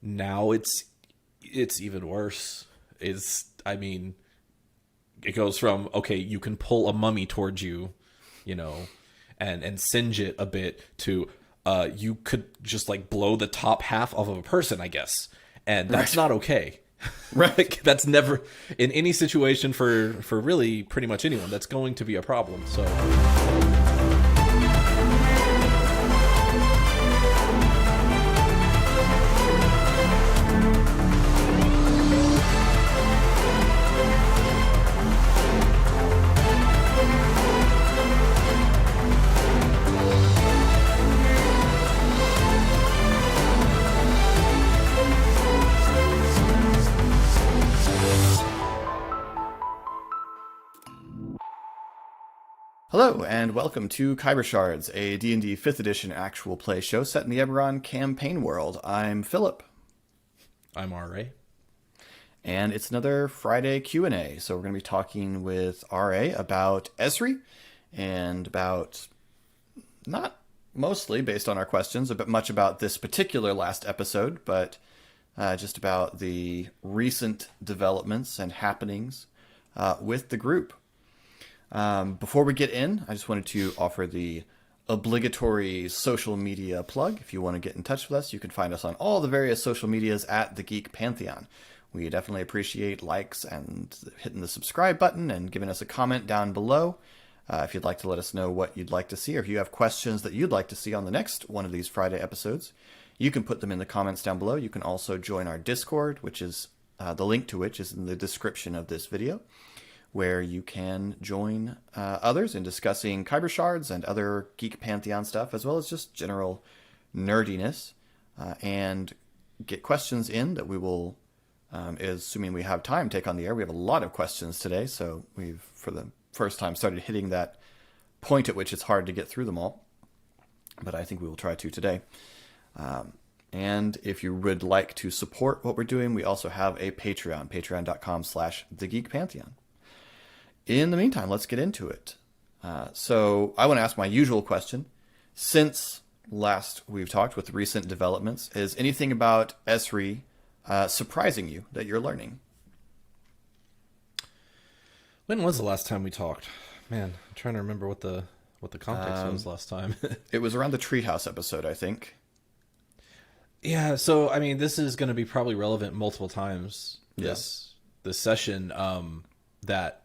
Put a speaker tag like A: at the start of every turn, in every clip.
A: Now it's even worse. It goes from, okay, you can pull a mummy towards you, and singe it a bit, to you could just like blow the top half off of a person, I guess. And that's not okay.
B: Right.
A: Like, that's never in any situation for really pretty much anyone. That's going to be a problem. So
B: Hello, and welcome to Khyber Shards, a D&D 5th edition actual play show set in the Eberron campaign world. I'm Philip.
A: I'm RA.
B: And it's another Friday Q&A. So we're going to be talking with RA about Esri, and about, not mostly based on our questions, a bit much about this particular last episode, but just about the recent developments and happenings with the group. Before we get in, I just wanted to offer the obligatory social media plug. If you want to get in touch with us, you can find us on all the various social medias at The Geek Pantheon. We definitely appreciate likes and hitting the subscribe button and giving us a comment down below. If you'd like to let us know what you'd like to see, or if you have questions that you'd like to see on the next one of these Friday episodes, you can put them in the comments down below. You can also join our Discord, which is the link to which is in the description of this video, where you can join others in discussing Khyber Shards and other Geek Pantheon stuff, as well as just general nerdiness, and get questions in that we will, assuming we have time, take on the air. We have a lot of questions today, so we've, for the first time, started hitting that point at which it's hard to get through them all, but I think we will try to today. And if you would like to support what we're doing, we also have a Patreon, patreon.com/thegeekpantheon. In the meantime, let's get into it. So I want to ask my usual question. Since last we've talked with recent developments, is anything about Esri surprising you that you're learning?
A: when was the last time we talked? Man, I'm trying to remember what the context was last time.
B: It was around the Treehouse episode, I think.
A: Yeah, so I mean, this is going to be probably relevant multiple times this session. That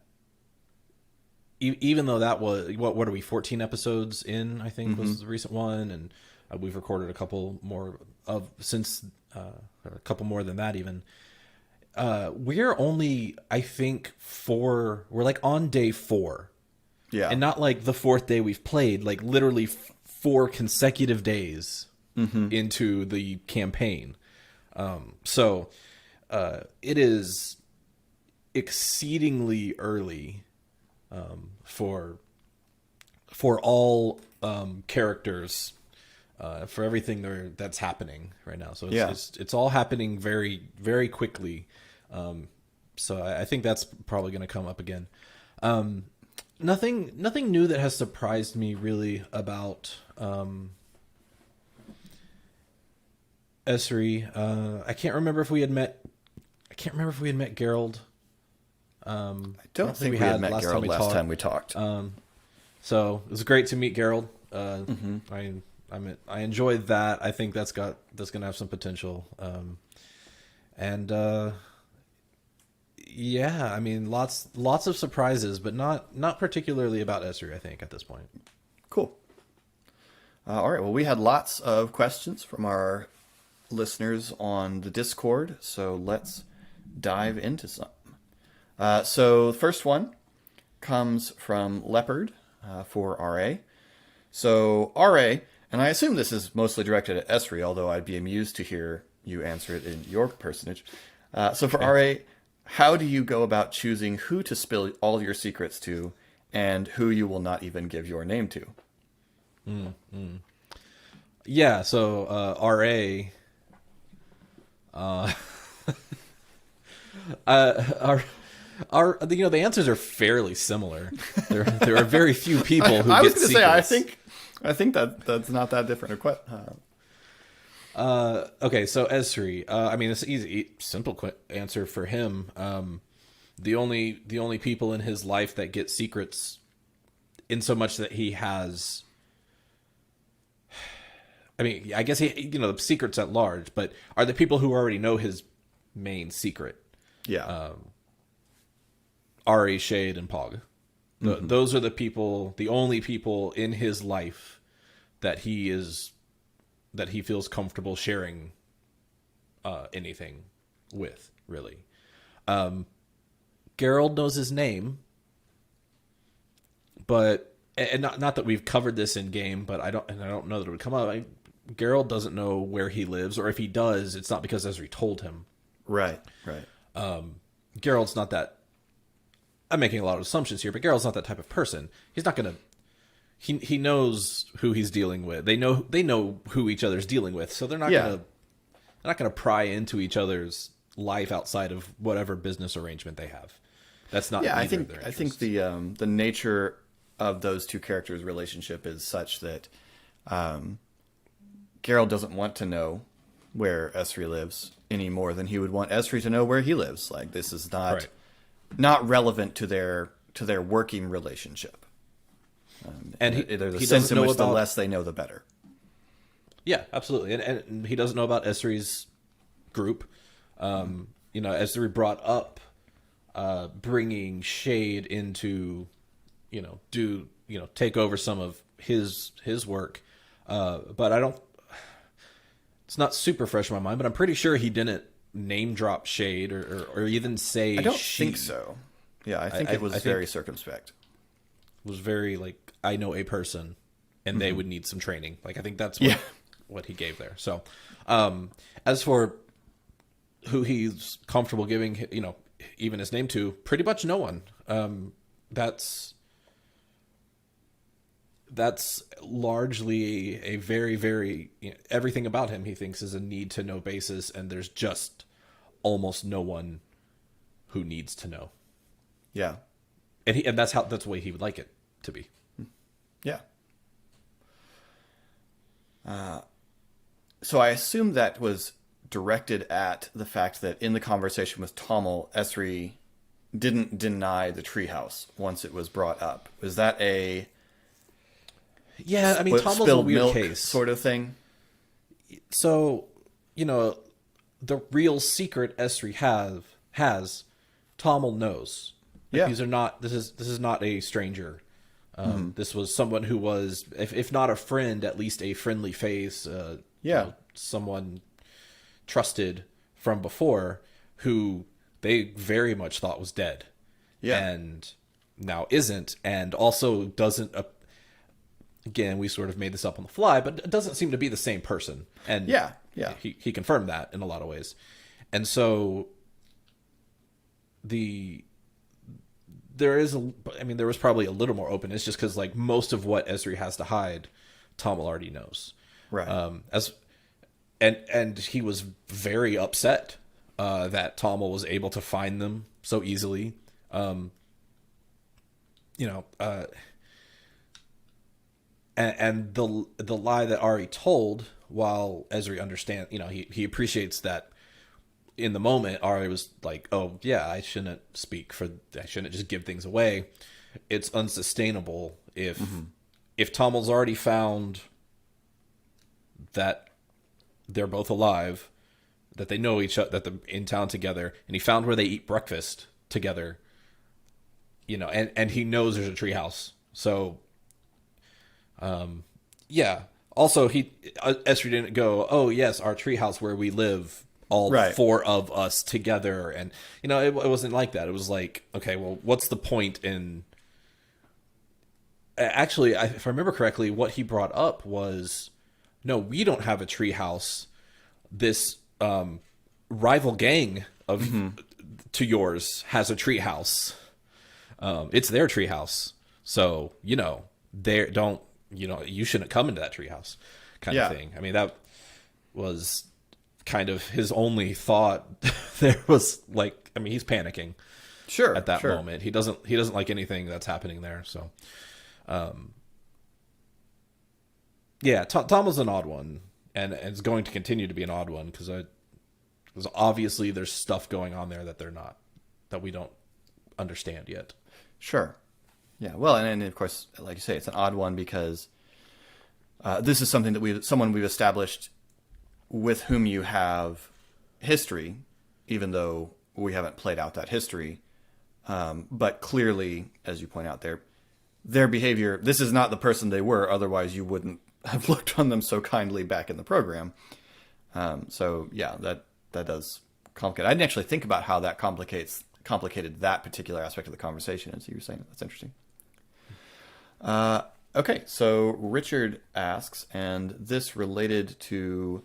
A: even though that was, what are we, 14 episodes in, I think, was the recent one, and we've recorded a couple more since, a couple more than that even. We're only, I think, we're like on day 4.
B: Yeah.
A: And not like the 4th day we've played, like literally 4 consecutive days into the campaign. So it is exceedingly early for all characters, for everything that's happening right now. So it's all happening very, very quickly. So I think that's probably going to come up again. Nothing new that has surprised me really about Esri. I can't remember if we had met Gerald.
B: I don't think we had met Gerald last time we talked.
A: So it was great to meet Gerald. I enjoyed that. I think that's going to have some potential. Yeah, I mean, lots of surprises, but not particularly about Esri, I think, at this point.
B: Cool. All right. Well, we had lots of questions from our listeners on the Discord, so let's dive into some. So the first one comes from Leopard for RA. So RA, and I assume this is mostly directed at Esri, although I'd be amused to hear you answer it in your personage. So for RA, how do you go about choosing who to spill all your secrets to and who you will not even give your name to?
A: Yeah, so RA... the answers are fairly similar. There are very few people who
B: I was
A: get
B: going to say,
A: secrets.
B: I think that's not that different.
A: Okay, so Esri. I mean, it's an easy, simple answer for him. The only people in his life that get secrets, in so much that he has. I mean, I guess the secrets at large, but are the people who already know his main secret.
B: Yeah.
A: Ari, Shade, and Pog. Those are the only people in his life that he feels comfortable sharing anything with, really. Geralt knows his name, but and not that we've covered this in game, but I don't know that it would come up. Geralt doesn't know where he lives, or if he does, it's not because Ezri told him.
B: Right.
A: Geralt's not that. I'm making a lot of assumptions here, but Geralt's not that type of person. He's not gonna. He knows who he's dealing with. They know who each other's dealing with, so they're not gonna pry into each other's life outside of whatever business arrangement they have. That's not.
B: Yeah, I think the nature of those two characters' relationship is such that Geralt doesn't want to know where Esri lives any more than he would want Esri to know where he lives. Like, this is not relevant to their working relationship.
A: And
B: there's a sense in which the less they know, the better.
A: Yeah, absolutely. And he doesn't know about Esri's group. Esri brought up bringing Shade into, take over some of his work. But I don't. It's not super fresh in my mind, but I'm pretty sure he didn't name drop Shade or even say.
B: I don't think so. Yeah, I think it was very circumspect.
A: It was very like, I know a person, and they would need some training. Like, I think that's what he gave there. So, as for who he's comfortable giving, even his name to, pretty much no one. That's largely a very, very, everything about him he thinks is a need to know basis, and there's just almost no one who needs to know.
B: Yeah.
A: And that's the way he would like it to be.
B: Yeah. So I assume that was directed at the fact that in the conversation with Tommel, Esri didn't deny the treehouse once it was brought up. Was that a
A: Tommel's a weird case
B: sort of thing?
A: So, the real secret Esri has, Tommel knows. Like, this is not a stranger. This was someone who was, if not a friend, at least a friendly face. Someone trusted from before, who they very much thought was dead. Yeah. And now isn't, and also doesn't. Again, we sort of made this up on the fly, but it doesn't seem to be the same person. And he confirmed that in a lot of ways. And so there was probably a little more openness, just because like most of what Esri has to hide, Tommel already knows.
B: Right.
A: And he was very upset that Tommel was able to find them so easily. And the lie that Ari told, while Esri understands, he appreciates that in the moment, Ari was like, oh yeah, I shouldn't just give things away. It's unsustainable if Tommel's already found that they're both alive, that they know each other, that they're in town together, and he found where they eat breakfast together, and he knows there's a treehouse. So, also Esri didn't go, oh yes, our treehouse where we live, all four of us together. And, it wasn't like that. It was like, okay, well, what's the point in... Actually, if I remember correctly, what he brought up was, no, we don't have a treehouse. This rival gang to yours has a treehouse. It's their treehouse. So, you shouldn't come into that treehouse kind of thing. I mean, that was kind of his only thought. There was like, he's panicking at that moment. He doesn't like anything that's happening there. So, Tom was an odd one and it's going to continue to be an odd one because obviously there's stuff going on there that we don't understand yet.
B: Sure. Yeah. Well, and of course, like you say, it's an odd one because this is something that someone we've established with whom you have history, even though we haven't played out that history. But clearly, as you point out, their behavior, this is not the person they were. Otherwise, you wouldn't have looked on them so kindly back in the program. So yeah, that does complicate. I didn't actually think about how that complicated that particular aspect of the conversation, as you were saying. That's interesting. Okay, so Richard asks, and this related to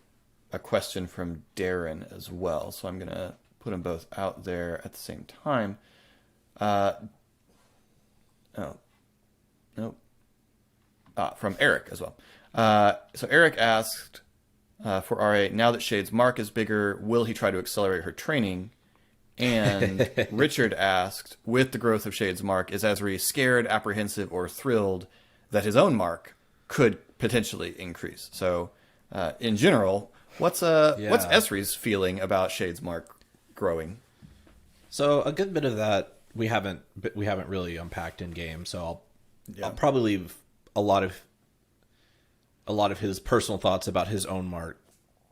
B: a question from Darren as well. So I'm going to put them both out there at the same time. From Eric as well. So Eric asked for RA, now that Shade's mark is bigger, will he try to accelerate her training? And Richard asked, with the growth of Shade's mark, is Esri scared, apprehensive, or thrilled that his own mark could potentially increase? So, in general, what's Esri's feeling about Shade's mark growing?
A: So a good bit of that we haven't really unpacked in game. So I'll probably leave a lot of his personal thoughts about his own mark.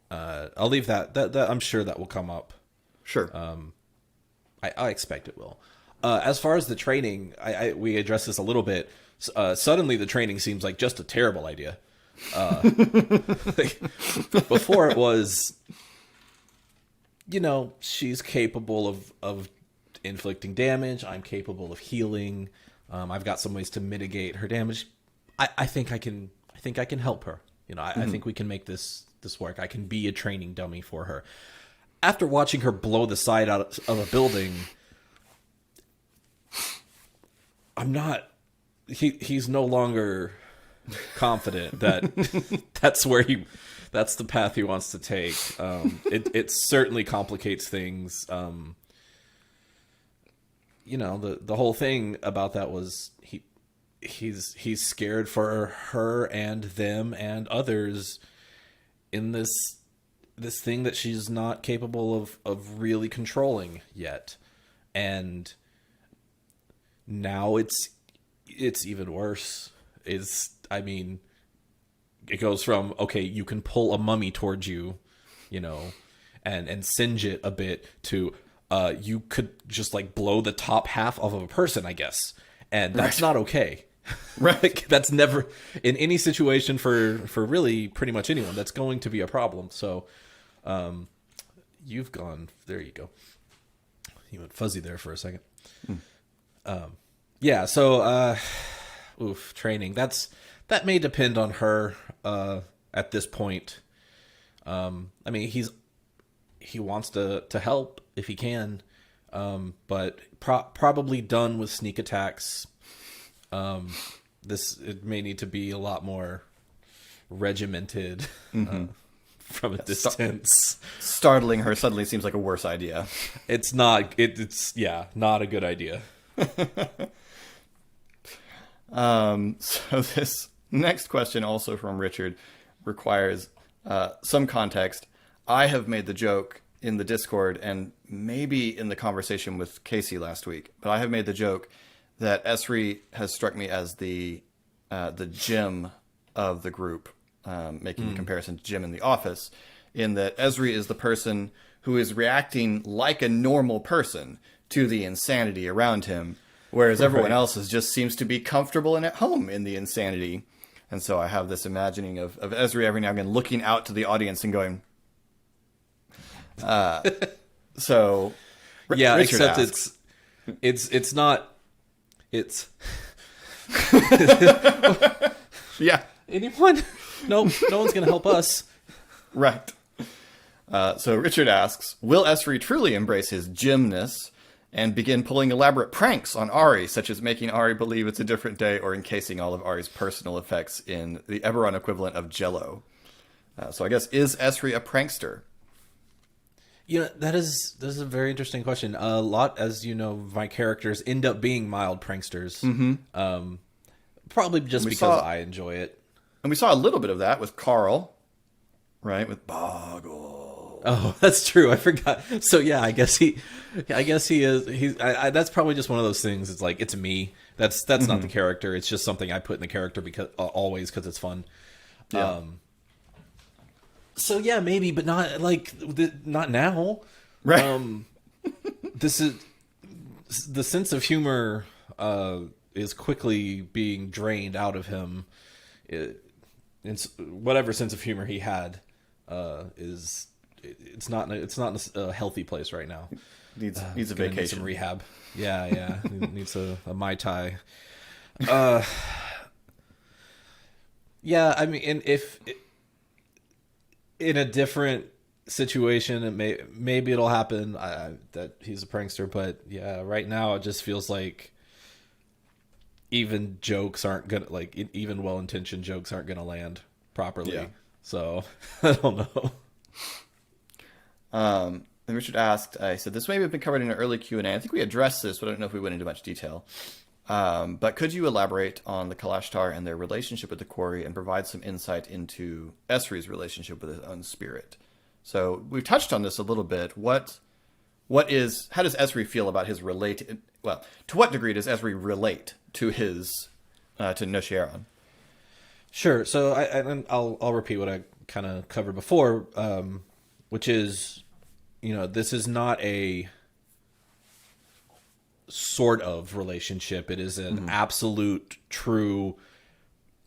A: I'll leave that I'm sure that will come up.
B: Sure.
A: I expect it will. As far as the training, we addressed this a little bit. Suddenly the training seems like just a terrible idea. Before it was, she's capable of inflicting damage. I'm capable of healing. I've got some ways to mitigate her damage. I think I can help her. I think we can make this work. I can be a training dummy for her. After watching her blow the side out of a building, he's no longer confident that that's the path he wants to take. It certainly complicates things. The whole thing about that was he's scared for her and them and others in this thing that she's not capable of really controlling yet. And now it's even worse. It goes from, okay, you can pull a mummy towards you, and singe it a bit, to you could just like blow the top half of a person, I guess. And that's not okay. Right. Like, that's never in any situation for really pretty much anyone. That's going to be a problem. So, you've gone, there you go. You went fuzzy there for a second. Yeah. So, training. That may depend on her, at this point. He wants to help if he can. But probably done with sneak attacks. It may need to be a lot more regimented from a distance.
B: Startling her suddenly seems like a worse idea.
A: It's not. It's not a good idea.
B: So this next question, also from Richard, requires some context. I have made the joke in the Discord and maybe in the conversation with Casey last week, but I have made the joke that Esri has struck me as the Jim of the group, making a comparison to Jim in The Office, in that Esri is the person who is reacting like a normal person to the insanity around him, whereas everyone else just seems to be comfortable and at home in the insanity. And so I have this imagining of Esri every now and again looking out to the audience and going, so
A: yeah,
B: Richard
A: except
B: asks,
A: it's not. It's
B: yeah.
A: Anyone? No one's gonna help us.
B: Right. So Richard asks, will Esri truly embrace his gymness and begin pulling elaborate pranks on Ari, such as making Ari believe it's a different day or encasing all of Ari's personal effects in the Eberron equivalent of Jell-O? So I guess, is Esri a prankster?
A: That is a very interesting question. A lot, as you know, my characters end up being mild pranksters. Probably just because I enjoy it.
B: And we saw a little bit of that with Carl. right? With Boggle.
A: Oh, that's true. I forgot. So yeah, I guess he is. that's probably just one of those things. It's like, it's me. That's not the character. It's just something I put in the character because always because it's fun.
B: Yeah.
A: So yeah, maybe, but not like not now.
B: Right.
A: This is the sense of humor is quickly being drained out of him. Whatever sense of humor he had is it's not in a healthy place right now.
B: Needs a
A: Gonna
B: vacation.
A: need some rehab. Yeah. Needs a Mai Tai. Yeah, I mean, and if in a different situation, maybe it'll happen that he's a prankster. But yeah, right now it just feels like even jokes aren't gonna even well-intentioned jokes aren't gonna land properly.
B: Yeah.
A: So I don't know.
B: And Richard asked, I said, this may have been covered in an early Q&A. I think we addressed this, but I don't know if we went into much detail. But could you elaborate on the Kalashtar and their relationship with the quarry and provide some insight into Esri's relationship with his own spirit? So we've touched on this a little bit. How does Esri feel about his to what degree does Esri relate to his, to Noshiaron?
A: Sure. So I'll repeat what I kind of covered before, which is, this is not a sort of relationship. It is an absolute, true,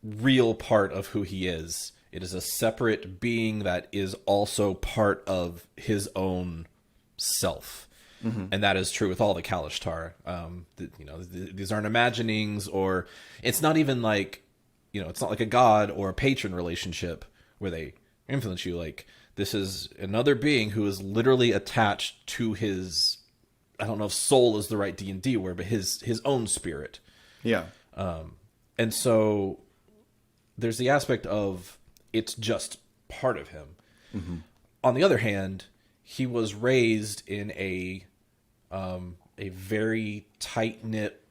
A: real part of who he is. It is a separate being that is also part of his own self. And that is true with all the Kalashtar. These aren't imaginings, or it's not even like, it's not like a god or a patron relationship where they influence you. Like, this is another being who is literally attached to his, I don't know if soul is the right D&D word, but his own spirit.
B: Yeah.
A: And so there's the aspect of it's just part of him. On the other hand, he was raised in a very tight-knit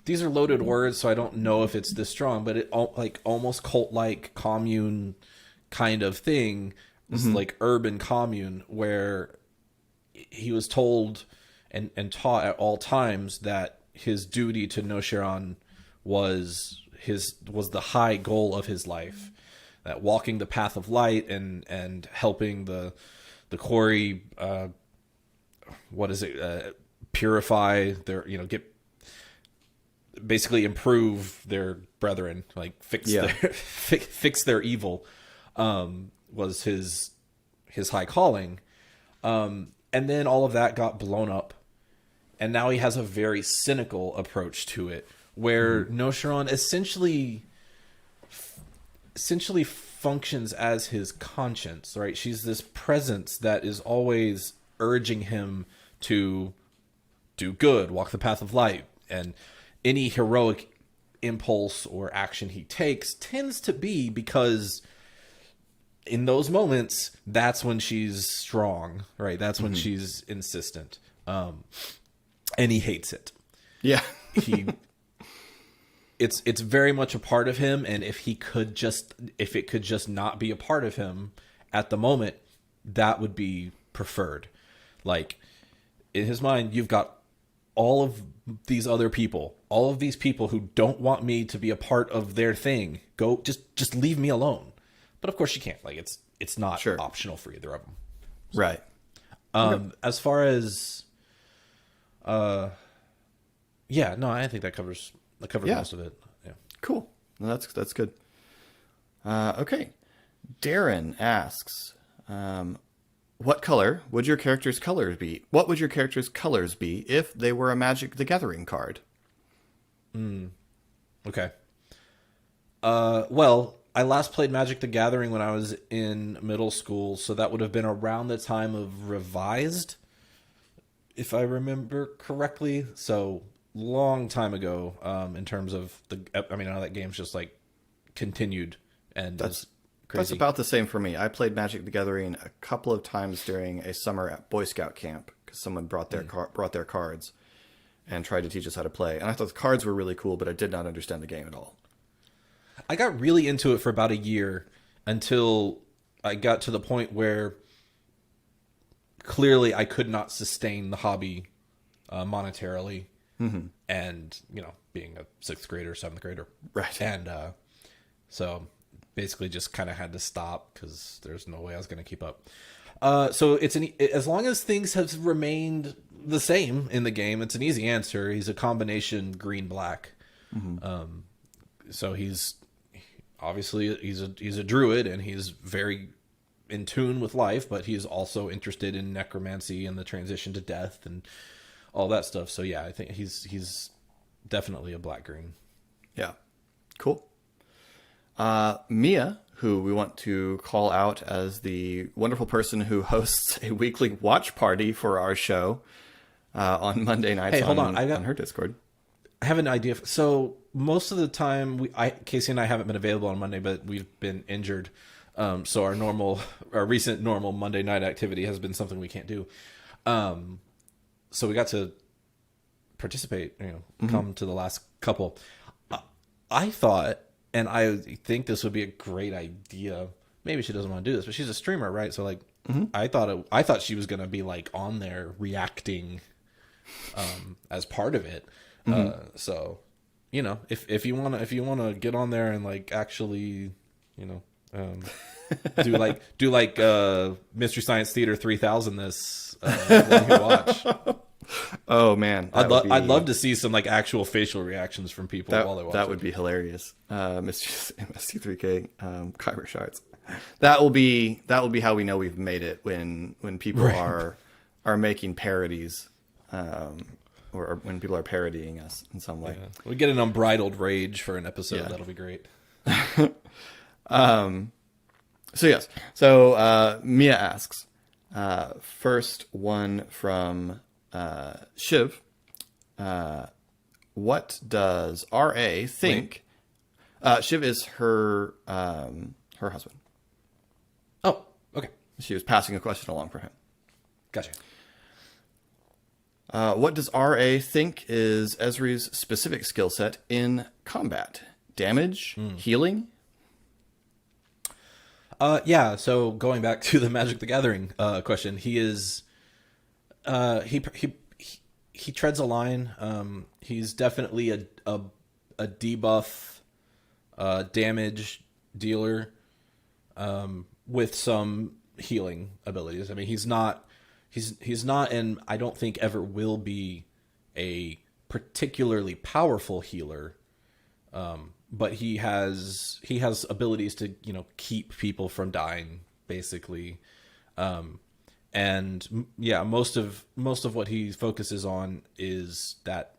A: these are loaded words, so I don't know if it's this strong, but it almost cult-like commune kind of thing. This is like urban commune where he was told and taught at all times that his duty to Noshiaron was the high goal of his life. That walking the path of light and helping the quarry, purify their, basically improve their brethren, like fix their evil, was his high calling. And then all of that got blown up, and now he has a very cynical approach to it, where Noshiaron essentially functions as his conscience, right? She's this presence that is always urging him to do good, walk the path of light, and any heroic impulse or action he takes tends to be because in those moments, that's when she's strong, right? That's when she's insistent. And he hates it.
B: Yeah.
A: It's very much a part of him, and if it could just not be a part of him at the moment, that would be preferred. Like, in his mind, you've got all of these other people, all of these people who don't want me to be a part of their thing. Go, just leave me alone. But of course you can't. Like, it's not optional for either of them.
B: Right.
A: As far as, I think that covers most of it. Yeah.
B: Cool. No, that's good. Okay. Darren asks, what color would your character's colors be? What would your character's colors be if they were a Magic the Gathering card?
A: Okay. Well, I last played Magic the Gathering when I was in middle school, so that would have been around the time of Revised, if I remember correctly. So long time ago, in terms of I know that game's just like continued, and that's crazy.
B: That's about the same for me. I played Magic the Gathering a couple of times during a summer at Boy Scout camp because someone brought their cards and tried to teach us how to play. And I thought the cards were really cool, but I did not understand the game at all.
A: I got really into it for about a year until I got to the point where clearly I could not sustain the hobby monetarily, and being a 6th grader, 7th grader,
B: Right.
A: and so basically just kind of had to stop because there's no way I was going to keep up. So as long as things have remained the same in the game, it's an easy answer. He's a combination green-black. So he's obviously he's a druid, and he's very in tune with life, but he's also interested in necromancy and the transition to death and all that stuff. So yeah, I think he's definitely a black-green.
B: Yeah. Cool. Mia, who we want to call out as the wonderful person who hosts a weekly watch party for our show on Monday nights.
A: Hey, hold on.
B: On her Discord.
A: I have an idea. So most of the time, Casey and I haven't been available on Monday, but we've been injured. So our recent normal Monday night activity has been something we can't do. So we got to participate, come to the last couple. I thought, and I think this would be a great idea. Maybe she doesn't want to do this, but she's a streamer, right? So like, I thought she was going to be like on there reacting, as part of it. So, if you want to get on there and like actually, do like Mystery Science Theater 3000 this while you watch.
B: Oh man,
A: I'd love to see some like actual facial reactions from people while they watch.
B: That would be hilarious. MST3K, Khyber Shards. That will be how we know we've made it when people are making parodies, or when people are parodying us in some way.
A: Yeah. We get an unbridled rage for an episode. Yeah. That'll be great.
B: So yes. So Mia asks, first one from Shiv. What does RA think? Shiv is her husband.
A: Oh, okay.
B: She was passing a question along for him.
A: Gotcha.
B: What does RA think is Esri's specific skill set in combat? Damage? Healing?
A: Yeah, so going back to the Magic the Gathering question, he is he treads a line. He's definitely a debuff damage dealer with some healing abilities. I mean, he's not, and I don't think ever will be a particularly powerful healer. But he has abilities to, keep people from dying, basically. And yeah, most of what he focuses on is that,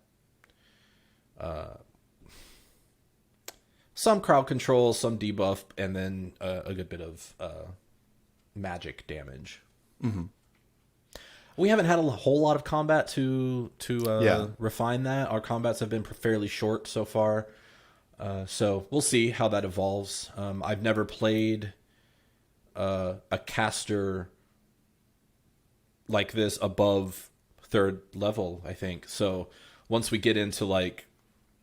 A: some crowd control, some debuff, and then a good bit of magic damage. Mm-hmm. We haven't had a whole lot of combat to refine that. Our combats have been fairly short so far. So we'll see how that evolves. I've never played a caster like this above 3rd level, I think. So once we get into like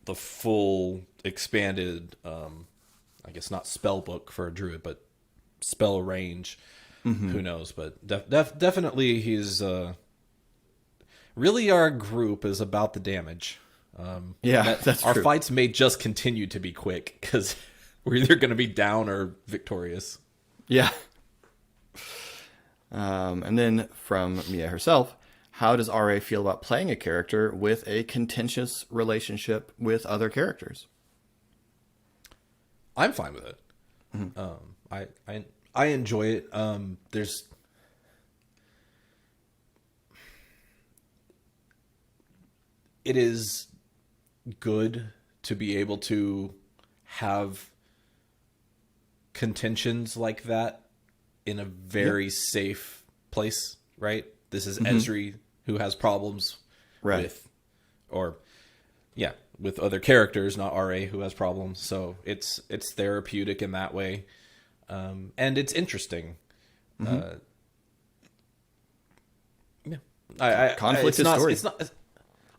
A: the full expanded, I guess not spell book for a druid, but spell range, who knows? But definitely he's really our group is about the damage.
B: That's
A: our
B: true.
A: Fights may just continue to be quick because we're either going to be down or victorious.
B: Yeah. And then from Mia herself, how does RA feel about playing a character with a contentious relationship with other characters?
A: I'm fine with it. Mm-hmm. I enjoy it. It is good to be able to have contentions like that in a very safe place, right? This is Esri who has problems with other characters, not RA who has problems. So it's therapeutic in that way. And it's interesting.
B: Conflict is story.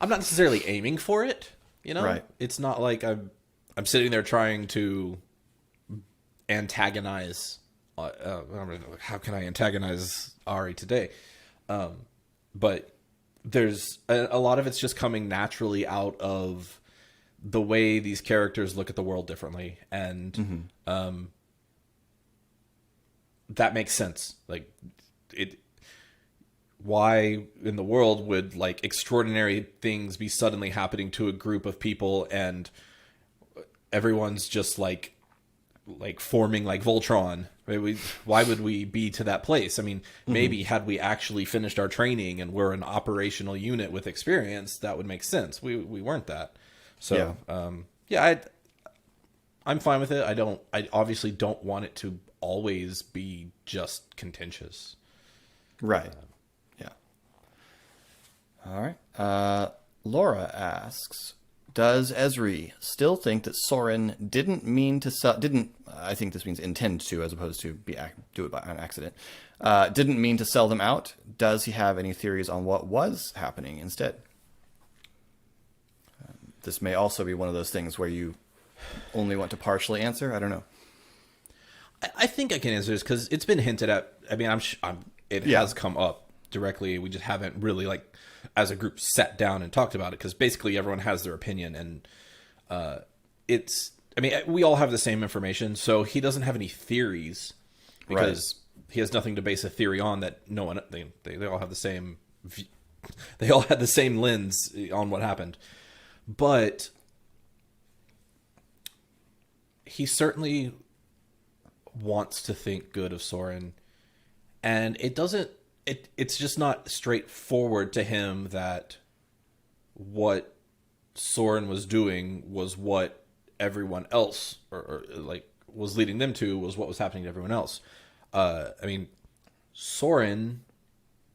A: I'm not necessarily aiming for it,
B: Right.
A: It's not like I'm sitting there trying to antagonize. How can I antagonize Ari today? But there's a lot of it's just coming naturally out of the way these characters look at the world differently, and that makes sense. Like it. Why in the world would like extraordinary things be suddenly happening to a group of people, and everyone's just like forming like Voltron? Right? Why would we be to that place? I mean, maybe had we actually finished our training and we're an operational unit with experience, that would make sense. We weren't that. So, I'm fine with it. I obviously don't want it to always be just contentious.
B: Right. Yeah. All right. Laura asks, does Esri still think that Soren didn't mean to sell, I think this means intend to, as opposed to do it by an accident, didn't mean to sell them out? Does he have any theories on what was happening instead? This may also be one of those things where you only want to partially answer. I don't know.
A: I think I can answer this because it's been hinted at. I mean, it has come up directly. We just haven't really, like, as a group, sat down and talked about it, because basically everyone has their opinion, and I mean, we all have the same information, so he doesn't have any theories because he has nothing to base a theory on. That no one they all have the same. They all had the same lens on what happened. But he certainly wants to think good of Soren, and it's just not straightforward to him that what Soren was doing was what everyone else or like was leading them to was what was happening to everyone else. I mean, Soren,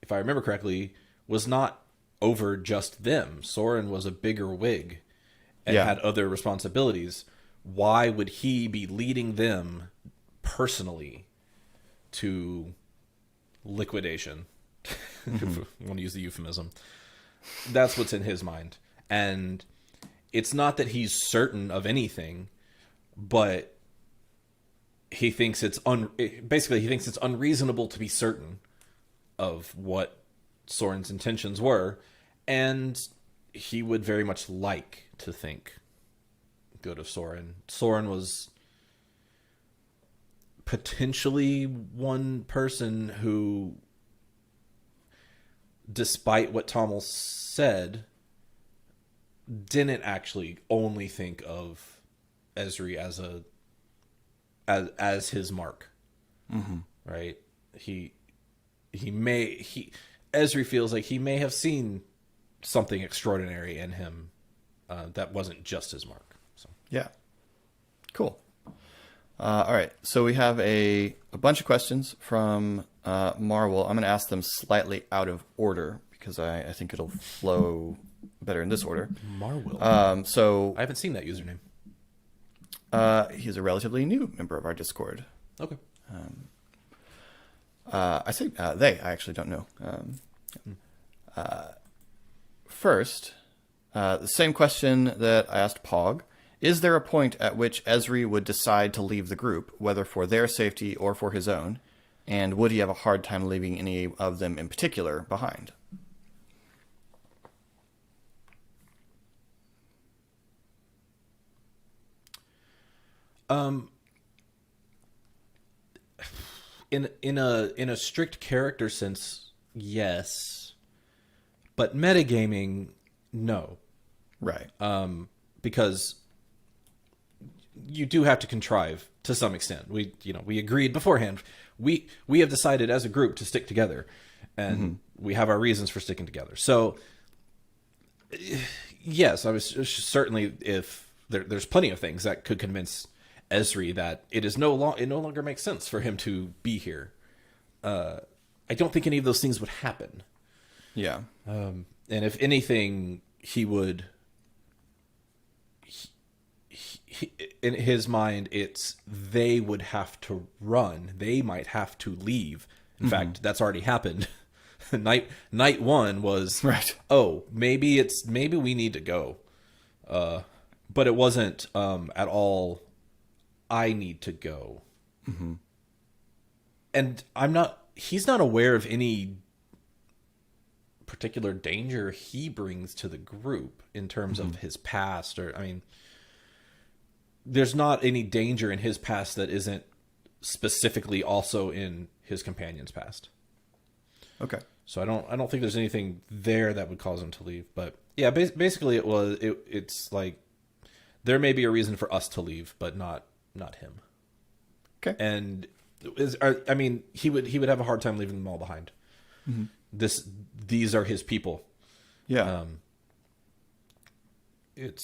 A: if I remember correctly, was not over just them. Soren was a bigger wig and had other responsibilities. Why would he be leading them personally to liquidation? If I want to use the euphemism. That's what's in his mind. And it's not that he's certain of anything, but he thinks basically he thinks it's unreasonable to be certain of what Soren's intentions were, and he would very much like to think good of Soren. Soren was potentially one person who, despite what Tommel said, didn't actually only think of Esri as his mark. Right? Esri feels like he may have seen something extraordinary in him that wasn't just his mark. So
B: yeah, cool. All right, so we have a bunch of questions from Marvel. I'm going to ask them slightly out of order because I think it'll flow better in this order.
A: Marvel.
B: So
A: I haven't seen that username.
B: He's a relatively new member of our Discord.
A: Okay.
B: I say they. I actually don't know. First, the same question that I asked Pog. Is there a point at which Esri would decide to leave the group, whether for their safety or for his own? And would he have a hard time leaving any of them in particular behind?
A: In a strict character sense, yes. But metagaming, no.
B: Right.
A: Because you do have to contrive to some extent. We agreed beforehand. We have decided as a group to stick together, and we have our reasons for sticking together. So, yes, I was certainly, if there's plenty of things that could convince Esri that it no longer makes sense for him to be here. I don't think any of those things would happen.
B: Yeah.
A: And if anything, he would. In his mind, it's they would have to run. They might have to leave. In fact, that's already happened. Night one was
B: right.
A: Oh, maybe we need to go. But it wasn't at all. I need to go. And he's not aware of any particular danger he brings to the group in terms of his past, or, I mean, there's not any danger in his past that isn't specifically also in his companion's past.
B: Okay.
A: So I don't think there's anything there that would cause him to leave. But yeah, basically it's like there may be a reason for us to leave, but not him.
B: Okay.
A: And I mean, he would have a hard time leaving them all behind. These are his people.
B: Yeah.
A: It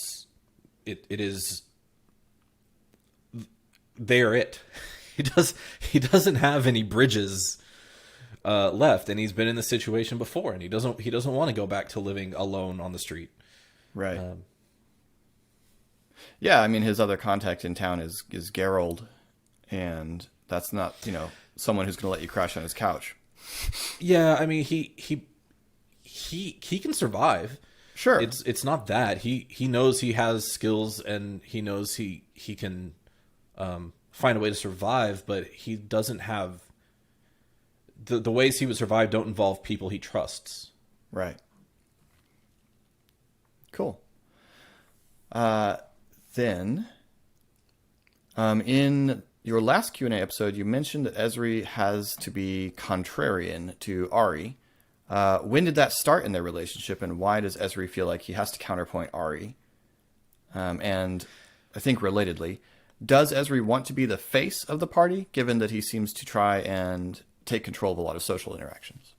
A: is. They are it. He doesn't have any bridges left, and he's been in this situation before, and he doesn't want to go back to living alone on the street.
B: Right. Yeah, I mean, his other contact in town is Gerald, and that's not, someone who's going to let you crash on his couch.
A: Yeah, I mean, he can survive.
B: Sure.
A: It's not that. He knows he has skills, and he knows he can find a way to survive, but he doesn't have the ways he would survive don't involve people he trusts.
B: Right. Cool. Then, in your last Q&A episode, you mentioned that Ezri has to be contrarian to Ari. When did that start in their relationship, and why does Ezri feel like he has to counterpoint Ari? And I think relatedly, does Ezri want to be the face of the party, given that he seems to try and take control of a lot of social interactions?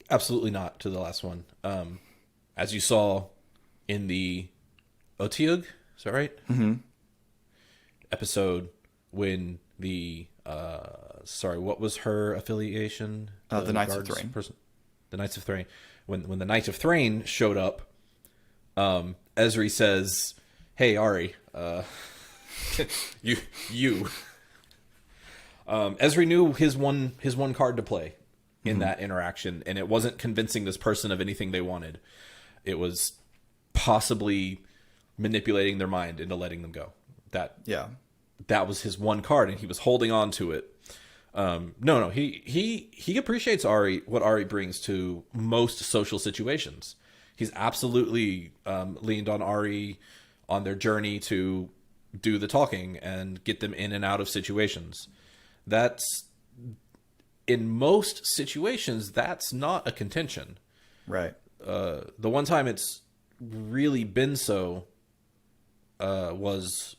A: Absolutely not to the last one. As you saw in the Otiug, is that right? Mm-hmm. Episode when the what was her affiliation?
B: The Knights of Thrain.
A: The Knights of Thrain. When the Knights of Thrain showed up, Ezri says, "Hey Ari, you." Ezri knew his one card to play in that interaction, and it wasn't convincing this person of anything they wanted. It was possibly manipulating their mind into letting them go. That was his one card, and he was holding on to it. He appreciates what Ari brings to most social situations. He's absolutely leaned on Ari on their journey to do the talking and get them in and out of situations. That's, in most situations, that's not a contention.
B: Right.
A: The one time it's really been so was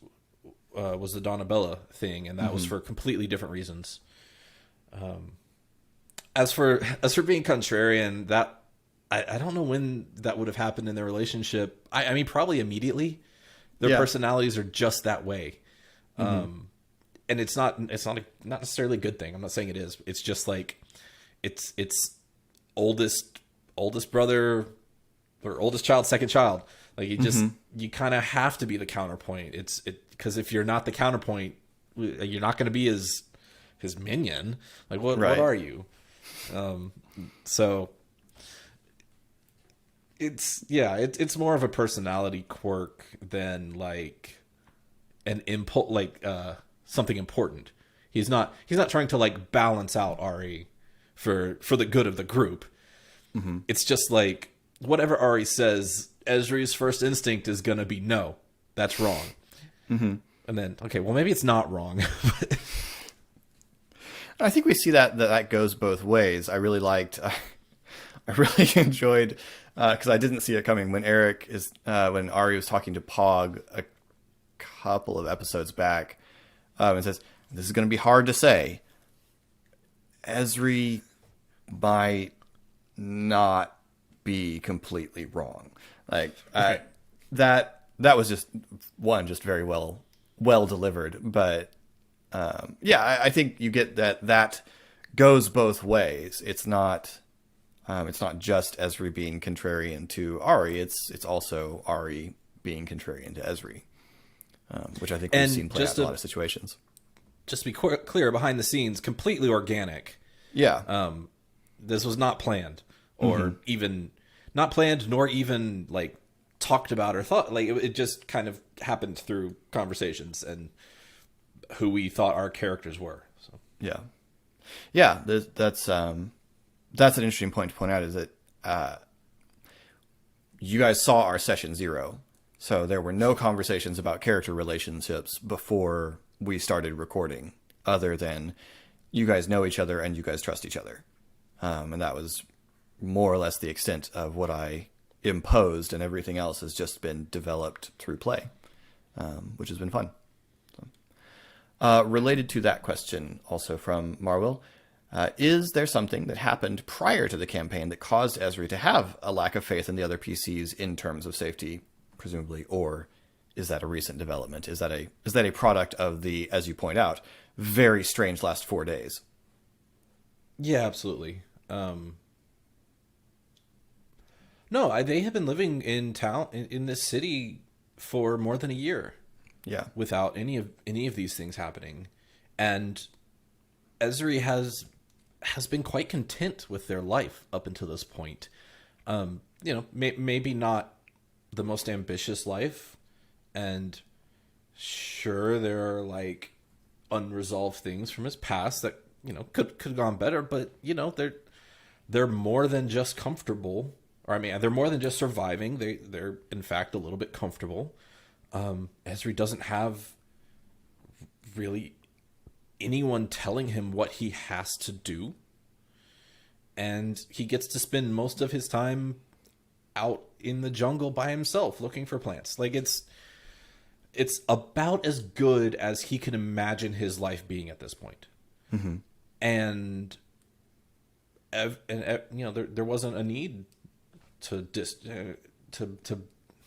A: the Donabella thing, and that was for completely different reasons. As for being contrarian, that I don't know when that would have happened in their relationship. I mean, probably immediately. Their personalities are just that way. And it's not necessarily a good thing. I'm not saying it is. It's just like it's oldest brother or oldest child, second child. Like you kind of have to be the counterpoint. Because if you're not the counterpoint, you're not going to be his minion. Like what are you? So it's more of a personality quirk than like an impulse, like something important. He's not trying to like balance out Ari for the good of the group. It's just like whatever Ari says, Ezri's first instinct is gonna be no, that's wrong. And then okay, well maybe it's not wrong.
B: I think we see that goes both ways. I really enjoyed because I didn't see it coming when when Ari was talking to Pog a couple of episodes back, and says, "This is going to be hard to say. Ezri might not be completely wrong." Like that was just very well delivered. But I think you get that goes both ways. It's not just Ezri being contrarian to Ari. It's also Ari being contrarian to Ezri, which I think we've seen play out in a lot of situations.
A: Just to be clear, behind the scenes, completely organic.
B: Yeah.
A: This was not planned, or even not planned, nor even like talked about or thought. Like it just kind of happened through conversations, and who we thought our characters were. So
B: Yeah. Yeah, that's an interesting point to point out, is that you guys saw our session 0. So there were no conversations about character relationships before we started recording, other than you guys know each other and you guys trust each other. And that was more or less the extent of what I imposed, and everything else has just been developed through play, which has been fun. Related to that question, also from Marwell, is there something that happened prior to the campaign that caused Esri to have a lack of faith in the other PCs in terms of safety, presumably, or is that a recent development? Is that a product of the, as you point out, very strange last 4 days?
A: yeah, absolutely. No, they have been living in town in this city for more than a year.
B: Yeah.
A: Without any of these things happening, and Esri has been quite content with their life up until this point. Maybe not the most ambitious life, and sure, there are like unresolved things from his past that could have gone better, but they're more than just comfortable, or I mean, they're more than just surviving. They're in fact a little bit comfortable. Esri doesn't have really anyone telling him what he has to do, and he gets to spend most of his time out in the jungle by himself looking for plants. Like it's about as good as he can imagine his life being at this point.
B: Mm-hmm.
A: And there wasn't a need to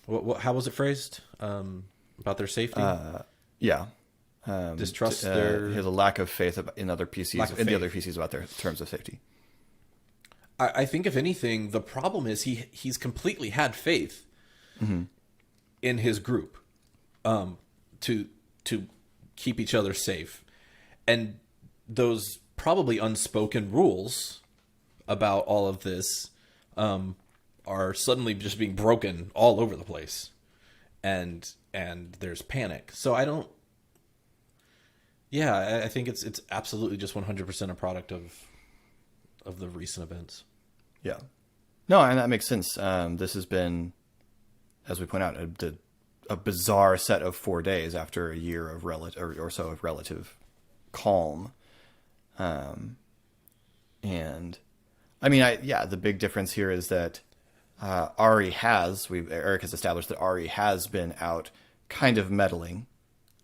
A: how was it phrased? About their safety?
B: Yeah.
A: Distrust
B: he
A: their...
B: has a lack of faith in other PCs,
A: the
B: other PCs about their terms of safety.
A: I think if anything, the problem is he's completely had faith in his group to keep each other safe. And those probably unspoken rules about all of this are suddenly just being broken all over the place, and there's panic. So I think it's absolutely just 100% a product of the recent events.
B: Yeah, no, and that makes sense. This has been, as we point out, a bizarre set of 4 days after a year of relative calm, and I mean, the big difference here is that Eric has established that Ari has been out kind of meddling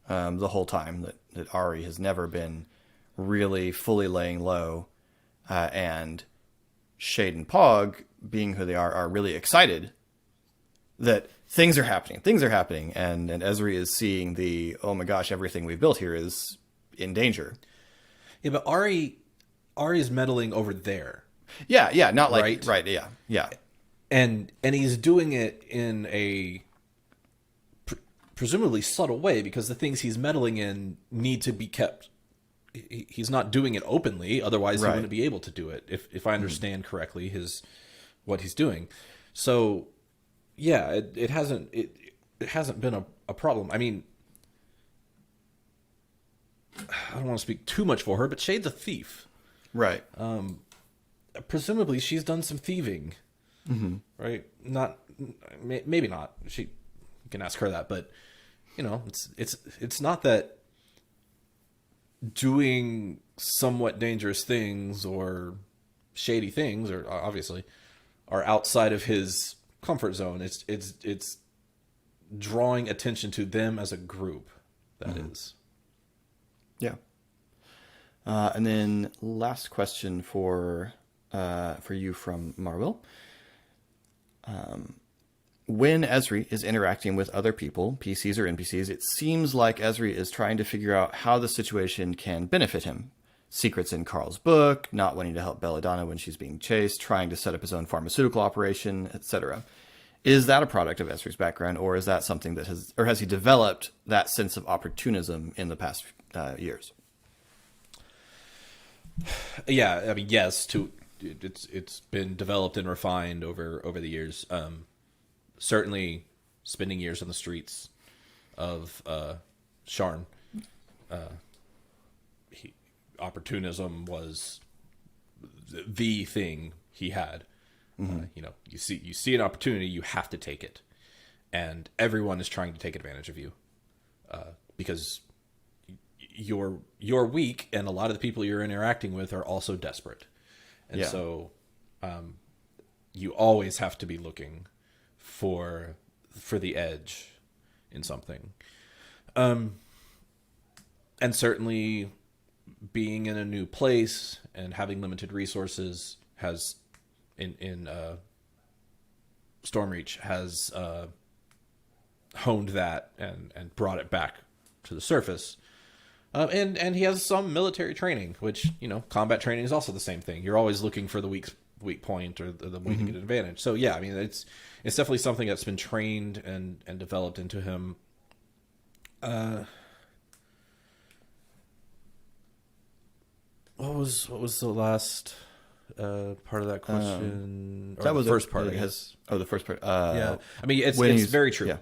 B: the whole time, that Ari has never been really fully laying low, and Shade and Pog, being who they are really excited that things are happening, and Esri is seeing oh my gosh, everything we've built here is in danger.
A: Yeah, but Ari's meddling over there.
B: Yeah, not like right, yeah.
A: And he's doing it in a presumably subtle way, because the things he's meddling in need to be kept. He's not doing it openly, otherwise he wouldn't be able to do it. If I understand correctly, what he's doing. So yeah, it hasn't been a problem. I mean, I don't want to speak too much for her, but Shade's a thief,
B: right?
A: Presumably she's done some thieving.
B: Mm-hmm.
A: Right? Maybe not. You can ask her that, but it's not that doing somewhat dangerous things or shady things, or obviously, are outside of his comfort zone. It's drawing attention to them as a group. That is.
B: Yeah. And then last question for you from Marwell. When Esri is interacting with other people, PCs or NPCs, it seems like Esri is trying to figure out how the situation can benefit him. Secrets in Carl's book, not wanting to help Belladonna when she's being chased, trying to set up his own pharmaceutical operation, etc. Is that a product of Esri's background, or is that something that has he developed that sense of opportunism in the past years?
A: Yeah, I mean, yes. It's been developed and refined over the years. Certainly, spending years on the streets of Sharn opportunism was the thing he had. You know, you see an opportunity, you have to take it, and everyone is trying to take advantage of you because you're weak, and a lot of the people you're interacting with are also desperate, and so you always have to be looking for the edge in something, and certainly being in a new place and having limited resources has in Stormreach has honed that and brought it back to the surface. And he has some military training, which, you know, combat training is also the same thing. You're always looking for the weak point or the way to get an advantage. So yeah, I mean, it's definitely something that's been trained and developed into him. What was the last part of that question?
B: That was
A: the first part.
B: The first part.
A: Yeah, I mean, it's very true. Yeah.